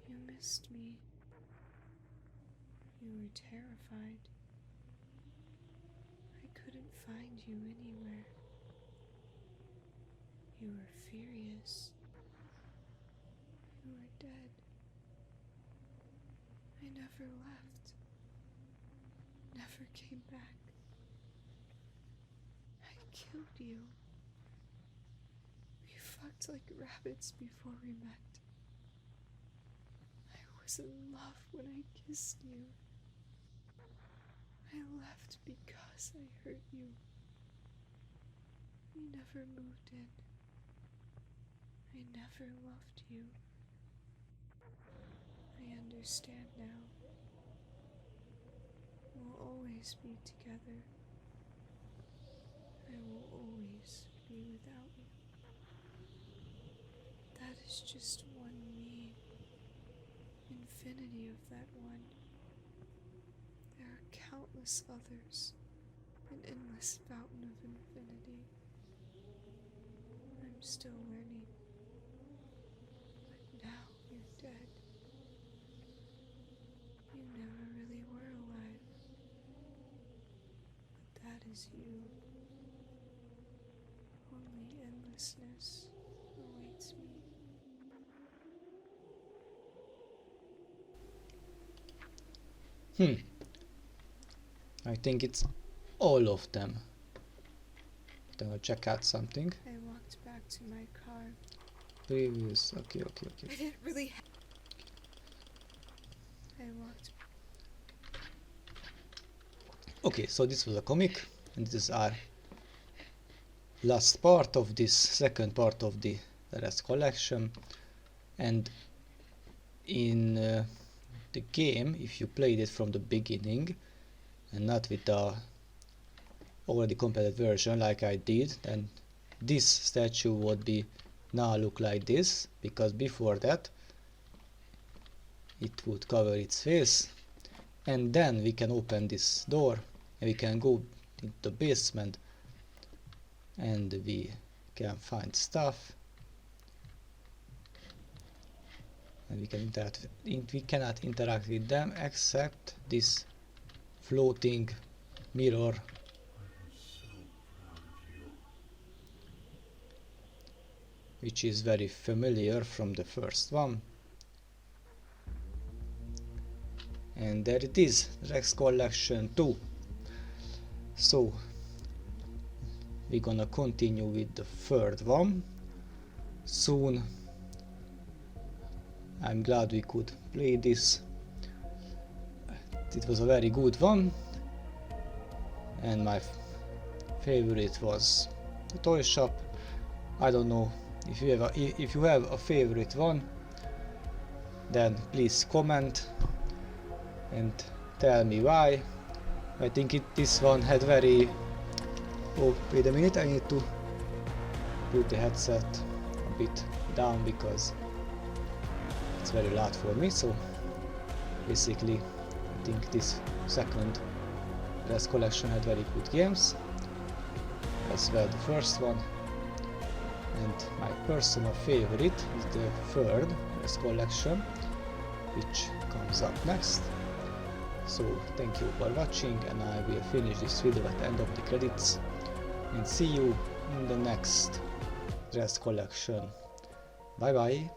You missed me. You were terrified. I couldn't find you anywhere. You were furious. You were dead. I never left. Never came back. I killed you. We fucked like rabbits before we met. I was in love when I kissed you. I left because I hurt you. We never moved in. I never loved you. I understand now. We'll always be together. I will always be without you. That is just one me. Infinity of that one. There are countless others. An endless fountain of infinity. I'm still learning. But now you're dead. You never really were alive. But that is you. meaninglessness awaits me. I think it's all of them. Then I'll check out something. I walked back to my car. Previous. Okay. I didn't really. I walked. Okay, so this was a comic, and this is our last part of this second part of the rest collection. And in the game, if you played it from the beginning and not with the already completed version like I did, then this statue would be now look like this, because before that it would cover its face, and then we can open this door and we can go into the basement and we can find stuff, and we can interact. We cannot interact with them except this floating mirror. Which is very familiar from the first one. And there it is, Rex Collection 2. So we're gonna continue with the third one soon. I'm glad we could play this. It was a very good one, and my favorite was the toy shop. I don't know if you have a favorite one, then please comment and tell me why. I think this one had very... Oh, wait a minute, I need to put the headset a bit down because it's very loud for me. So basically I think this second Rest Collection had very good games, as well the first one. And my personal favorite is the third Rest Collection, which comes up next. So thank you for watching, and I will finish this video at the end of the credits, and see you in the next Rest Collection. Bye bye.